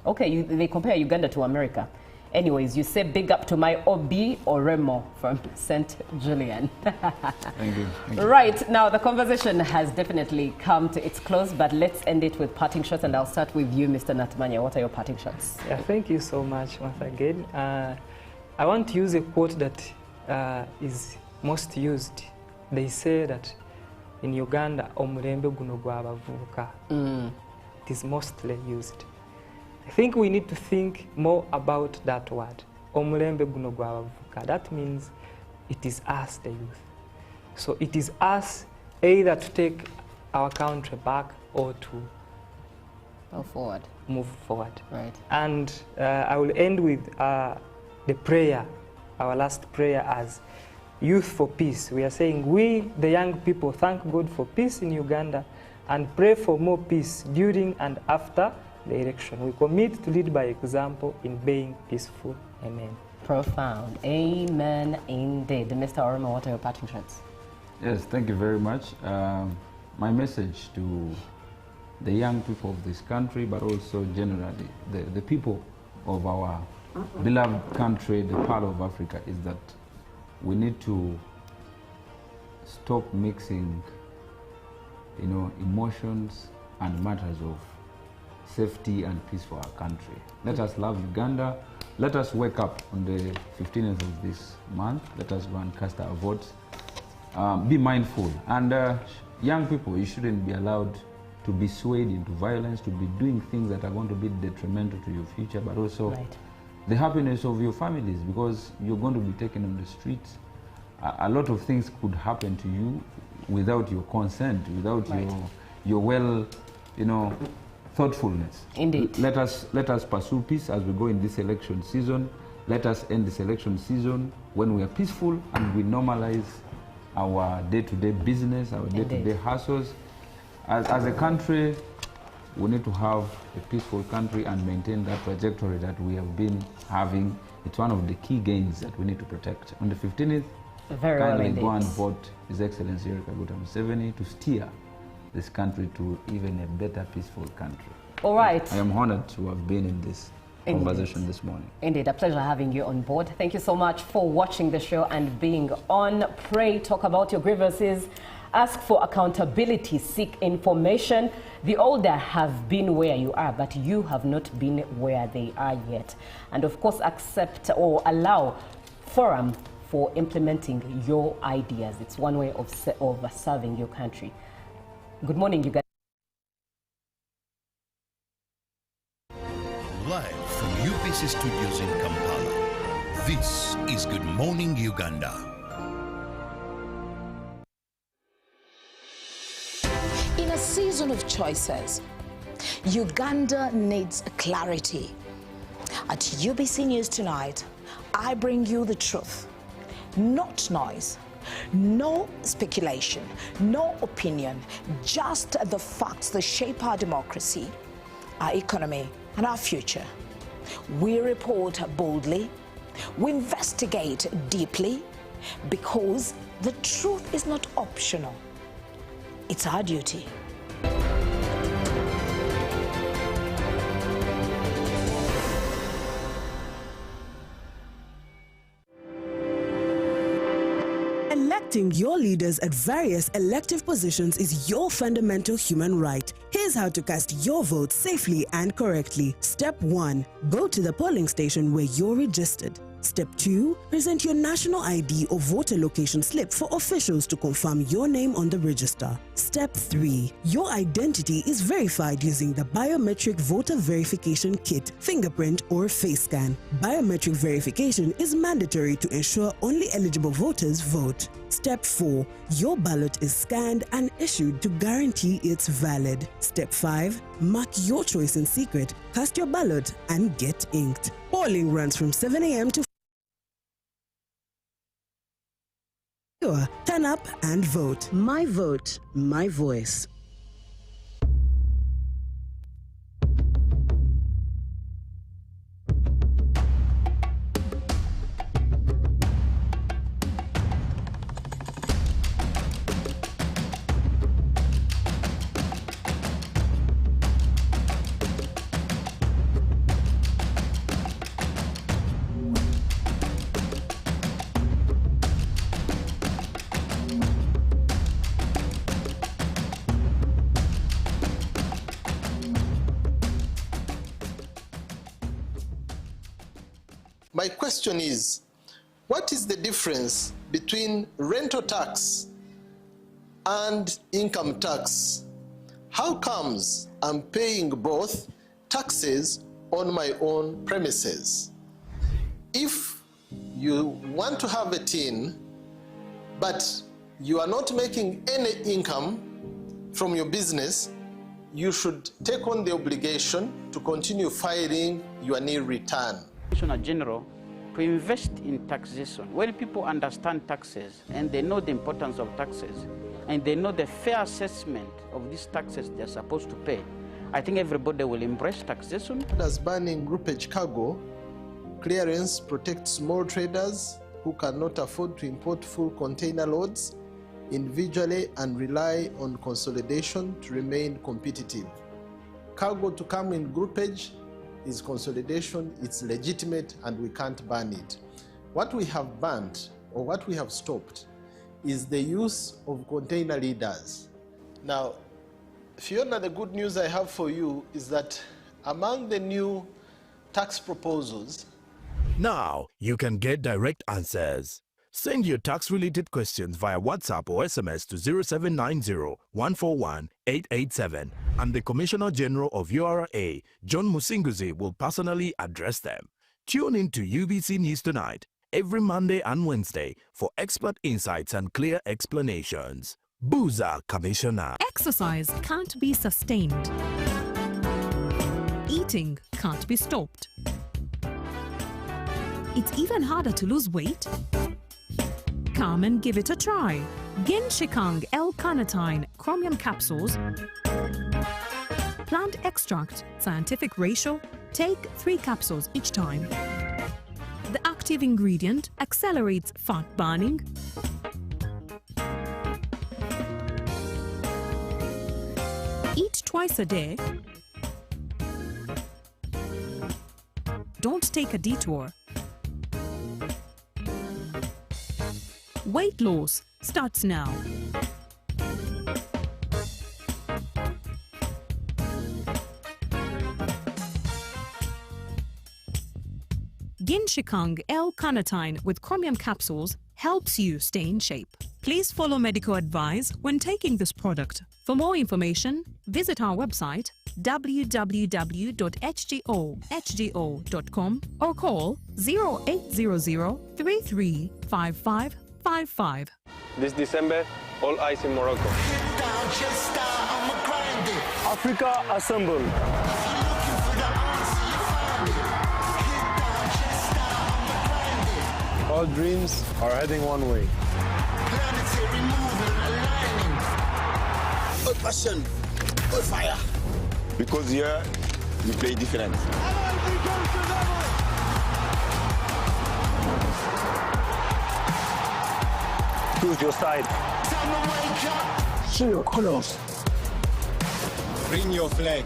okay, they compare Uganda to America. Anyways, you say big up to my Obi Oremo from St. Julian. Thank you. Thank you. Right, now the conversation has definitely come to its close, but let's end it with parting shots, and I'll start with you, Mr. Natmanya. What are your parting shots? Yeah, thank you so much once again. I want to use a quote that is most used. They say that in Uganda, omulembe guno gwabavubuka. It is mostly used. I think we need to think more about that word. Omulembe guno gwabavubuka. That means it is us, the youth. So it is us either to take our country back or to move forward. Right. And I will end with the prayer, our last prayer as Youth for Peace. We are saying we, the young people, thank God for peace in Uganda and pray for more peace during and after the election. We commit to lead by example in being peaceful. Amen. Profound. Amen indeed. Mr. Oremo, what are your parting shots? Yes, thank you very much. My message to the young people of this country, but also generally the people of our beloved country, the part of Africa, is that we need to stop mixing, emotions and matters of safety and peace for our country. Let us love Uganda. Let us wake up on the 15th of this month. Let us go and cast our votes. Be mindful. And young people, you shouldn't be allowed to be swayed into violence, to be doing things that are going to be detrimental to your future, but also the happiness of your families, because you're going to be taken on the streets. A lot of things could happen to you without your consent, without your well, thoughtfulness. Indeed. Let us pursue peace as we go in this election season. Let us end this election season when we are peaceful and we normalize our day-to-day business, our day-to-day hustles. As a country, we need to have a peaceful country and maintain that trajectory that we have been having. It's one of the key gains that we need to protect. On the 15th, kindly go and vote His Excellency Yoweri Kaguta Museveni to steer this country to even a better, peaceful country. All right. I am honored to have been in this conversation this morning. Indeed, a pleasure having you on board. Thank you so much for watching the show and being on. Pray, talk about your grievances, ask for accountability, seek information. The older have been where you are, but you have not been where they are yet. And of course, accept or allow forum for implementing your ideas. It's one way of serving your country. Good morning, you guys. Live from UBC Studios in Kampala, this is Good Morning Uganda. In a season of choices, Uganda needs clarity. At UBC News Tonight, I bring you the truth, not noise. No speculation, no opinion, just the facts that shape our democracy, our economy, and our future. We report boldly, we investigate deeply, because the truth is not optional. It's our duty. Electing your leaders at various elective positions is your fundamental human right. Here's how to cast your vote safely and correctly. Step 1. Go to the polling station where you're registered. Step 2. Present your national ID or voter location slip for officials to confirm your name on the register. Step 3. Your identity is verified using the Biometric Voter Verification Kit, fingerprint or face scan. Biometric verification is mandatory to ensure only eligible voters vote. Step 4. Your ballot is scanned and issued to guarantee it's valid. Step 5. Mark your choice in secret, cast your ballot and get inked. Polling runs from 7 a.m. to turn up and vote. My vote, my voice. My question is, what is the difference between rental tax and income tax? How comes I'm paying both taxes on my own premises? If you want to have a tin, but you are not making any income from your business, you should take on the obligation to continue filing your nil return. Commissioner General, to invest in taxation. When people understand taxes and they know the importance of taxes and they know the fair assessment of these taxes they're supposed to pay, I think everybody will embrace taxation. As banning groupage cargo, clearance protects small traders who cannot afford to import full container loads individually and rely on consolidation to remain competitive. Cargo to come in groupage is consolidation, it's legitimate, and we can't ban it. What we have banned, or what we have stopped, is the use of container leaders. Now, Fiona, the good news I have for you is that among the new tax proposals, now you can get direct answers. Send your tax-related questions via WhatsApp or SMS to 0790-141-887, and the Commissioner General of URA, John Musinguzi, will personally address them. Tune in to UBC News Tonight every Monday and Wednesday for expert insights and clear explanations. Booza Commissioner. Exercise can't be sustained. Eating can't be stopped. It's even harder to lose weight. Come and give it a try. Ginshikang L-carnitine chromium capsules, plant extract, scientific ratio, take 3 capsules each time. The active ingredient accelerates fat burning, eat twice a day, don't take a detour. Weight loss starts now. Ginshikang L-carnitine with chromium capsules helps you stay in shape. Please follow medical advice when taking this product. For more information, visit our website www.hgo.com or call 0800 335555. This December, all eyes in Morocco. Africa assemble. All dreams are heading one way. All passion, all fire. Because here, we play different. Choose your side. Show your colors. Bring your flag.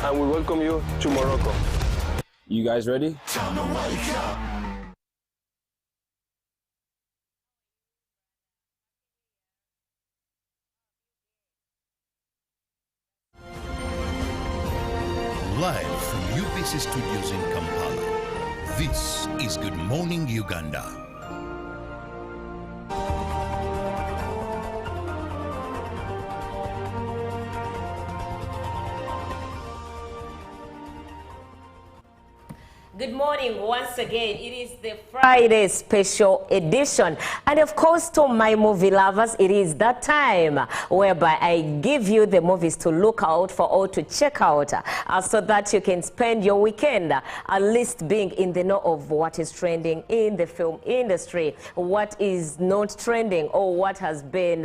And we welcome you to Morocco. You guys ready? Live from UBC Studios in Kampala, this is Good Morning Uganda. Good morning once again. It is the Friday special edition. And of course, to my movie lovers, it is that time whereby I give you the movies to look out for or to check out so that you can spend your weekend at least being in the know of what is trending in the film industry, what is not trending, or what has been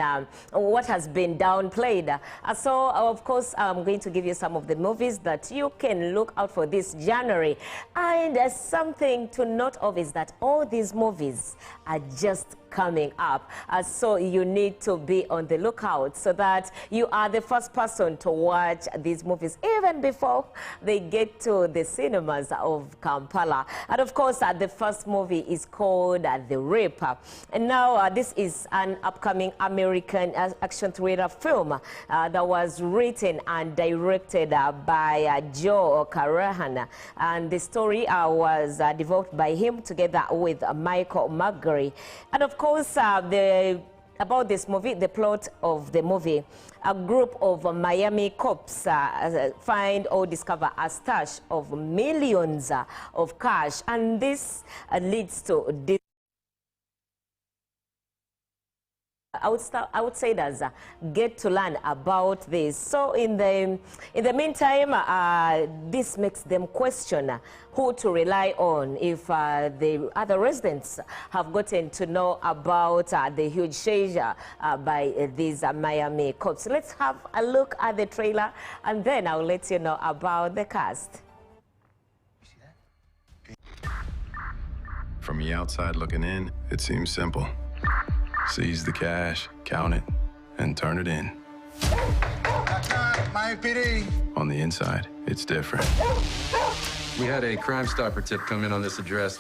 downplayed. So, of course, I'm going to give you some of the movies that you can look out for this January. And something to note of is that all these movies are just coming up. So you need to be on the lookout so that you are the first person to watch these movies even before they get to the cinemas of Kampala. And of course, the first movie is called The Reaper. And now this is an upcoming American action thriller film that was written and directed by Joe Carnahan. And the story was developed by him together with Michael McGarry. And of course, about this movie, the plot of the movie, a group of Miami cops find or discover a stash of millions of cash, and this leads to this. Outsiders get to learn about this. So in the meantime, this makes them question who to rely on if the other residents have gotten to know about the huge seizure by these Miami cops. Let's have a look at the trailer, and then I'll let you know about the cast. From the outside looking in, it seems simple. Seize the cash, count it, and turn it in. Miami PD. On the inside, it's different. We had a Crime Stopper tip come in on this address.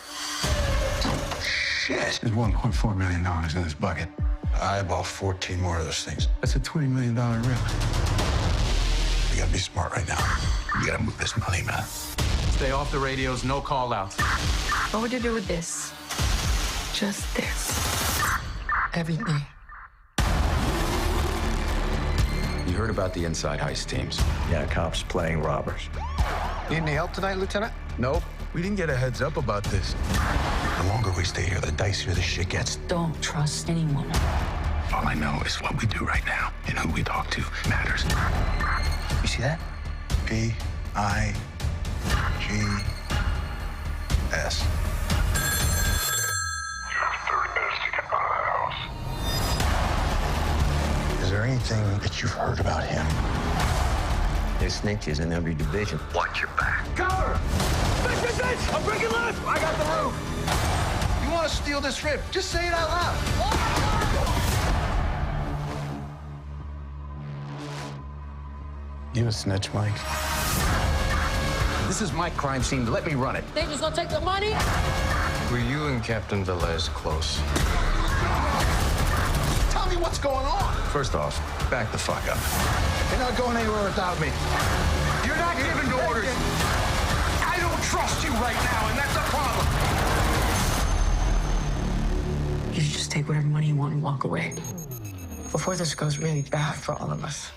Shit. There's $1.4 million in this bucket. I bought 14 more of those things. That's a $20 million rip. You gotta be smart right now. You gotta move this money, man. Stay off the radios, no call-outs. What would you do with this? Just this. Everything. You heard about the inside heist teams. Yeah, cops playing robbers. Need any help tonight, Lieutenant? Nope. We didn't get a heads up about this. The longer we stay here, the dicier the shit gets. Don't trust anyone. All I know is what we do right now and who we talk to matters. You see that? P-I-G-S. Is there anything that you've heard about him? There's snitches in every division. Watch your back. Cover! Bitch! I'm breaking left! I got the roof! You want to steal this rip? Just say it out loud. You a snitch, Mike? This is my crime scene. Let me run it. They just gonna take the money? Were you and Captain Velez close? Tell me what's going on. First off, back the fuck up. You're not going anywhere without me. You're not giving orders. I don't trust you right now, and that's a problem. You should just take whatever money you want and walk away. Before this goes really bad for all of us.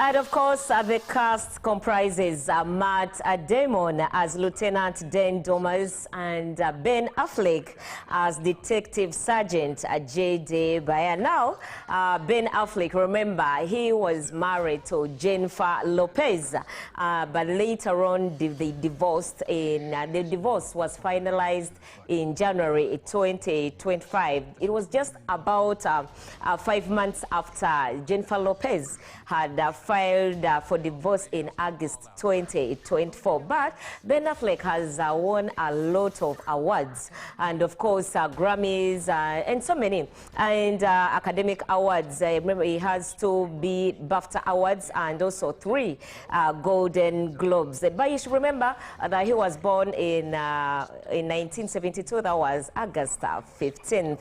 And of course, the cast comprises Matt Damon as Lieutenant Dan Domas and Ben Affleck as Detective Sergeant J.D. Bayer. Now, Ben Affleck, remember, he was married to Jennifer Lopez, but later on they divorced. The divorce was finalized in January 2025. It was just about 5 months after Jennifer Lopez had filed for divorce in August 2024. But Ben Affleck has won a lot of awards, and of course Grammys and so many, and academic awards. Remember, he has 2 BAFTA awards and also 3 Golden Globes. But you should remember that he was born in 1972. That was August 15th.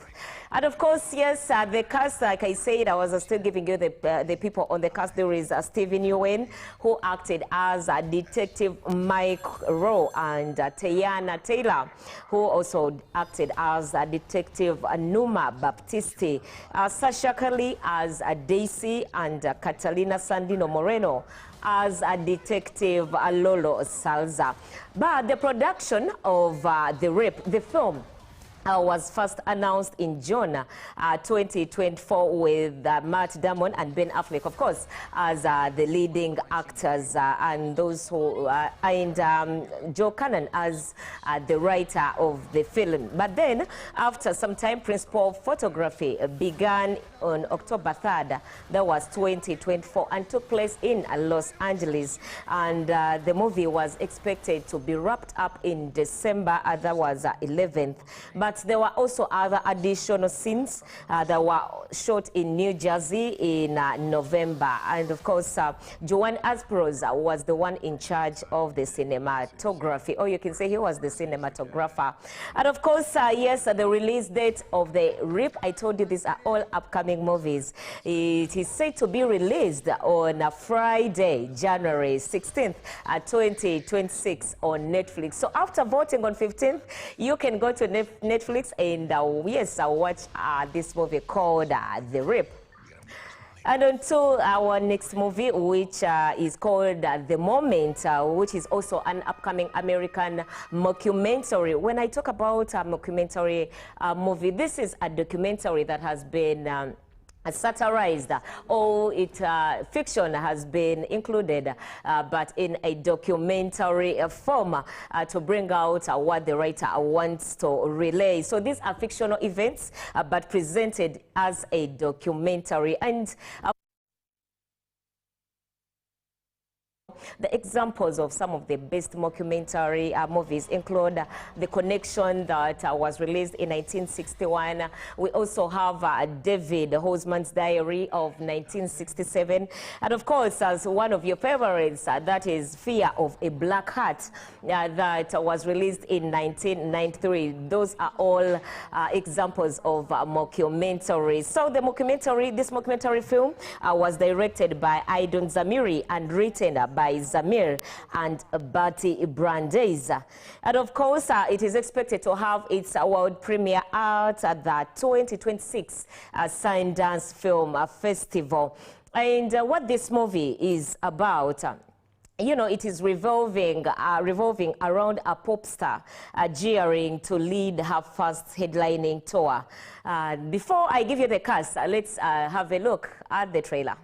And of course, yes, the cast, like I said, I was still giving you the people on the cast. There is Stephen Ewen, who acted as Detective Mike Rowe, and Teyana Taylor, who also acted as Detective Numa Baptisti, Sasha Kelly as Daisy, and Catalina Sandino Moreno as Detective Lolo Salza. But the production of the film was first announced in June 2024 with Matt Damon and Ben Affleck, of course, as the leading actors, and those who and Joe Cannon as the writer of the film. But then, after some time, principal photography began on October 3rd, that was 2024, and took place in Los Angeles. And the movie was expected to be wrapped up in December, that was 11th. But there were also other additional scenes that were shot in New Jersey in November. And of course, Joanne Asperos was the one in charge of the cinematography, or you can say he was the cinematographer. And of course, yes, the release date of the RIP, I told you these are all upcoming movies. It is set to be released on Friday, January 16th, 2026 on Netflix. So after voting on 15th, you can go to Netflix and yes, watch this movie called The Rip. And on to our next movie, which is called The Moment, which is also an upcoming American mockumentary. When I talk about a mockumentary movie, this is a documentary that has been satirized, or fiction has been included, but in a documentary form to bring out what the writer wants to relay. So these are fictional events, but presented as a documentary. And the examples of some of the best mockumentary movies include The Connection, that was released in 1961. We also have David Hosman's Diary of 1967. And of course, as one of your favorites, that is Fear of a Black Heart, that was released in 1993. Those are all examples of mockumentaries. So this mockumentary film was directed by Aidon Zamiri and written by Zamir and Bati Brandeis. And of course, it is expected to have its world premiere at the 2026 Sundance Film Festival. And what this movie is about, you know, it is revolving around a pop star gearing to lead her first headlining tour. Before I give you the cast, let's have a look at the trailer.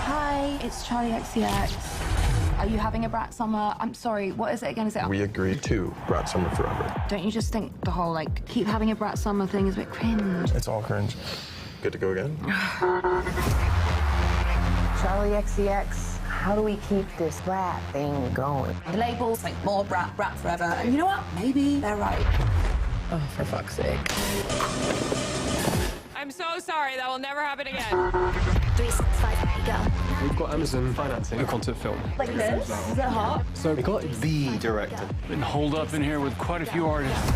Hi, it's Charlie XCX. Are you having a brat summer? I'm sorry, what is it again? Is it? We agreed to brat summer forever. Don't you just think the whole, like, keep having a brat summer thing is a bit cringe? It's all cringe. Good to go again? Charlie XCX, how do we keep this brat thing going? The labels like more brat forever. And you know what? Maybe they're right. Oh, for fuck's sake. I'm so sorry, that will never happen again. 365, go. We've got Amazon financing a concert film. Like this? Is it hot? So we got the director. Been holed up in here with quite a few artists.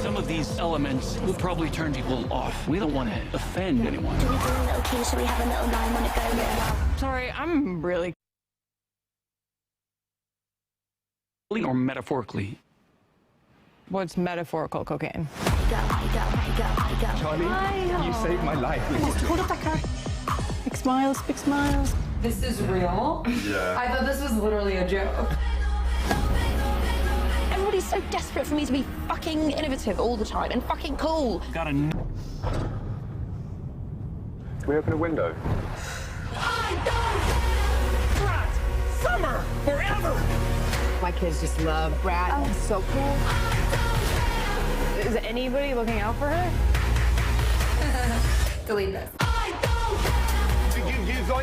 Some of these elements will probably turn people off. We don't want to offend anyone. Should we do a little key? Should we have a little line when it goes? Sorry, I'm really... Or metaphorically. What's metaphorical cocaine? Charlie, you saved my life. Hold it back. Big smiles, big smiles. This is real? Yeah. I thought this was literally a joke. Everybody's so desperate for me to be fucking innovative all the time and fucking cool. Got a... Can we open a window? Brat summer forever. My kids just love Brat. Oh. It's so cool. Is anybody looking out for her? Delete this.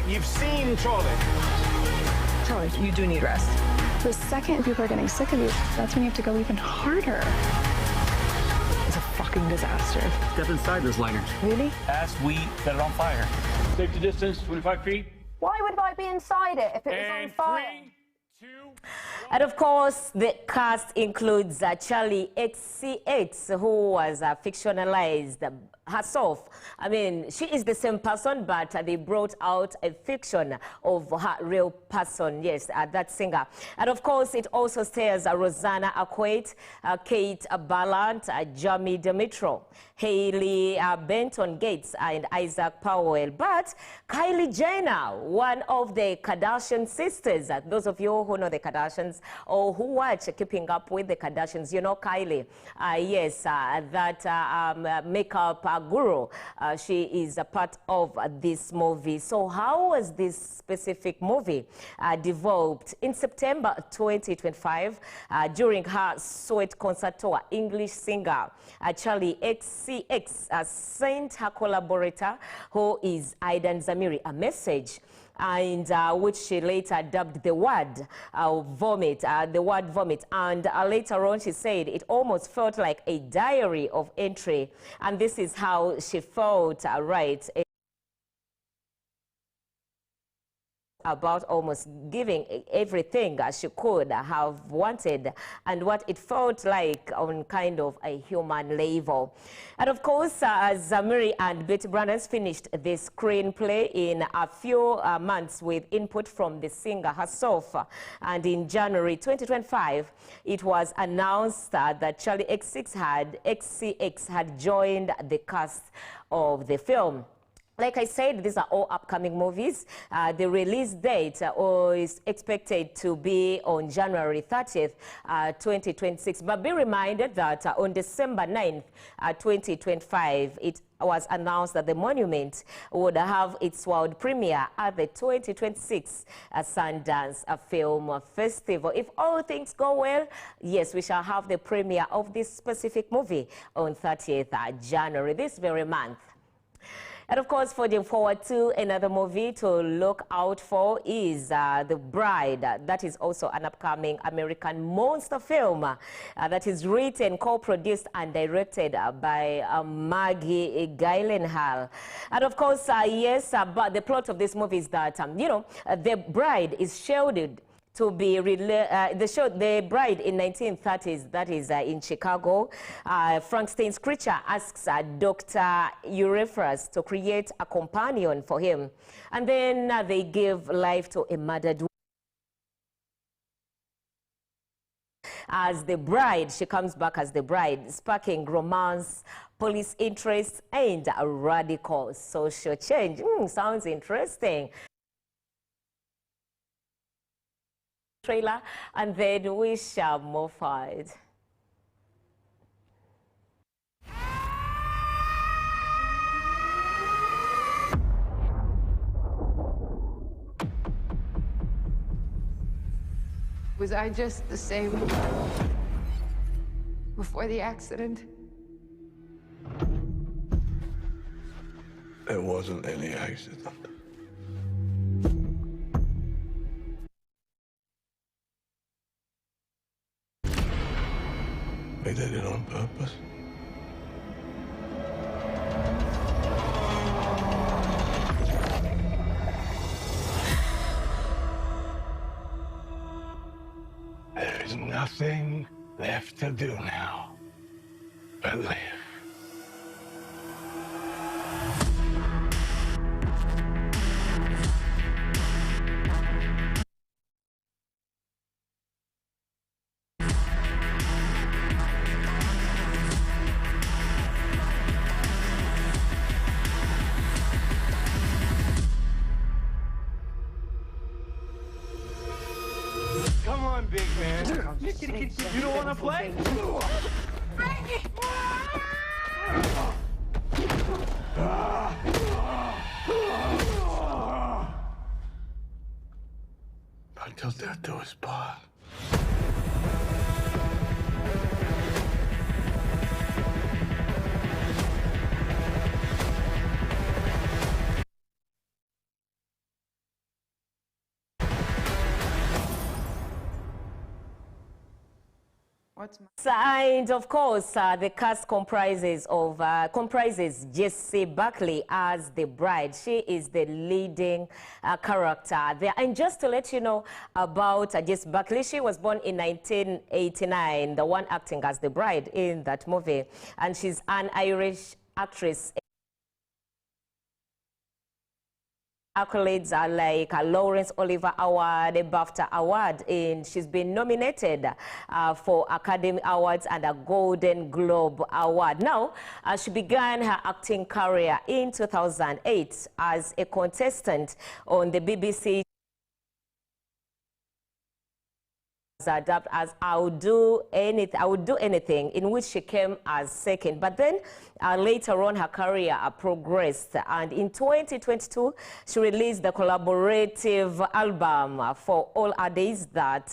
You've seen Charlie. Charlie, you do need rest. The second people are getting sick of you, that's when you have to go even harder. It's a fucking disaster. Step inside this liner. Really? As we set it on fire. Safety distance, 25 feet. Why would I be inside it if it was on fire? 3, And of course, the cast includes Charlie XCX, who was fictionalized herself. I mean, she is the same person, but they brought out a fiction of her real person. Yes, that singer. And of course, it also stars Rosanna Arquette, Kate Ballant, Jamie Dimitro, Haley Benton Gates, and Isaac Powell. But Kylie Jenner, one of the Kardashian sisters, those of you who know the Kardashians or who watch Keeping Up with the Kardashians, you know Kylie. Yes, that makeup guru. She is a part of this movie. So how was this specific movie developed? In September 2025, during her Sweat concert tour, English singer Charlie XCX sent her collaborator, who is Aidan Zamiri, a message, and which she later dubbed the word vomit, and later on she said it almost felt like a diary of entry, and this is how she felt, right, about almost giving everything she could have wanted and what it felt like on kind of a human level. And of course, Zamiri and Betty Brandons finished the screenplay in a few months with input from the singer herself. And in January 2025, it was announced that Charlie XCX had joined the cast of the film. Like I said, these are all upcoming movies. The release date is expected to be on January 30th, 2026. But be reminded that on December 9th, 2025, it was announced that the monument would have its world premiere at the 2026 Sundance Film Festival. If all things go well, yes, we shall have the premiere of this specific movie on 30th January, this very month. And of course, forging forward to another movie to look out for is The Bride. That is also an upcoming American monster film that is written, co-produced and directed by Maggie Gyllenhaal. And of course, yes, but the plot of this movie is that, you know, The Bride is scheduled to be The Bride in 1930s, that is in Chicago. Frankenstein's creature asks Dr. Euryphus to create a companion for him. And then they give life to a murdered woman. As the bride, she comes back as the bride, sparking romance, police interest, and a radical social change. Sounds interesting. Trailer, and then we shall move forward. Was I just the same before the accident? It wasn't any accident. I did it on purpose. There's nothing left to do now but live. Come on, big man. You don't want to play? Until death do us part. And of course, the cast comprises Jessie Buckley as the bride. She is the leading character there. And just to let you know about Jessie Buckley, she was born in 1989, the one acting as the bride in that movie. And she's an Irish actress. Accolades are like a Lawrence Olivier Award, a BAFTA Award, and she's been nominated for Academy Awards and a Golden Globe Award. Now, she began her acting career in 2008 as a contestant on the BBC adapt as I Would Do Anything, in which she came as second. But then later on, her career progressed, and in 2022, she released the collaborative album For All Our Days, that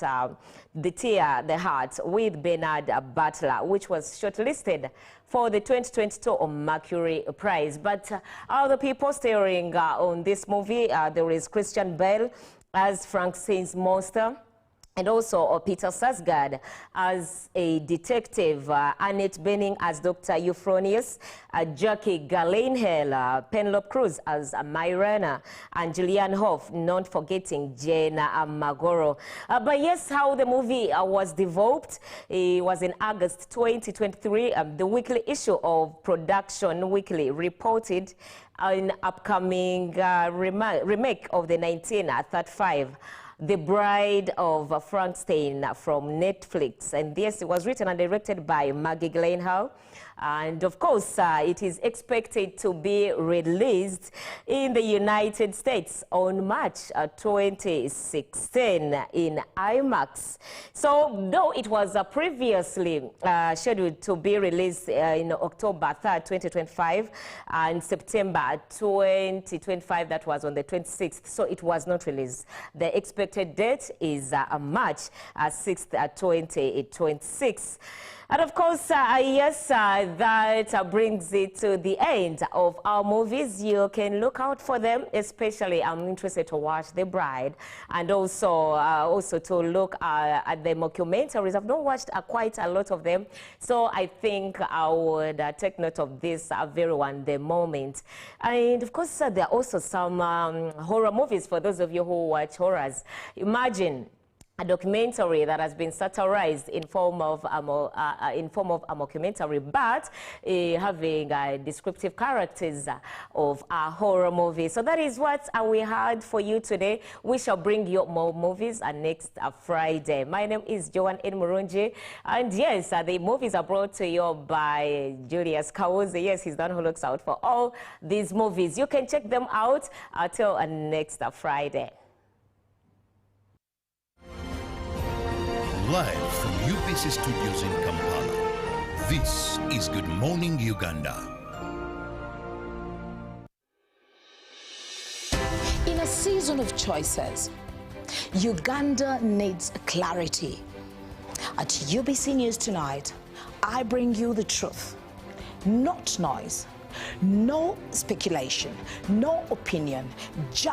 The Tear, The Heart, with Bernard Butler, which was shortlisted for the 2022 Mercury Prize. But other people starring on this movie, there is Christian Bale as Francine's monster, and also Peter Sarsgaard as a detective, Annette Bening as Dr. Euphronius, Jackie Gyllenhaal, Penelope Cruz as Myrena, and Julianne Hough, not forgetting Jane Magoro. But yes, how the movie was developed, it was in August 2023. The weekly issue of Production Weekly reported an upcoming remake of the 1935 The Bride of Frankenstein from Netflix. And this was written and directed by Maggie Gyllenhaal. And of course, it is expected to be released in the United States on March 2016 in IMAX. So, though it was previously scheduled to be released in October 3rd, 2025, and September 2025, that was on the 26th, so it was not released. The expected date is March 6th, 2026. And of course, yes, that brings it to the end of our movies. You can look out for them, especially I'm interested to watch The Bride, and also to look at the documentaries. I've not watched quite a lot of them, so I think I would take note of this very one, the moment. And of course, there are also some horror movies for those of you who watch horrors. Imagine a documentary that has been satirized in form of a mockumentary, but having descriptive characters of a horror movie. So that is what we had for you today. We shall bring you more movies next Friday. My name is Joan N. Murunji, and yes, the movies are brought to you by Julius Kawuzi. Yes, he's the one who looks out for all these movies. You can check them out until next Friday. Live from UBC Studios in Kampala, this is Good Morning Uganda. In a season of choices, Uganda needs clarity. At UBC News Tonight, I bring you the truth, not noise, no speculation, no opinion, just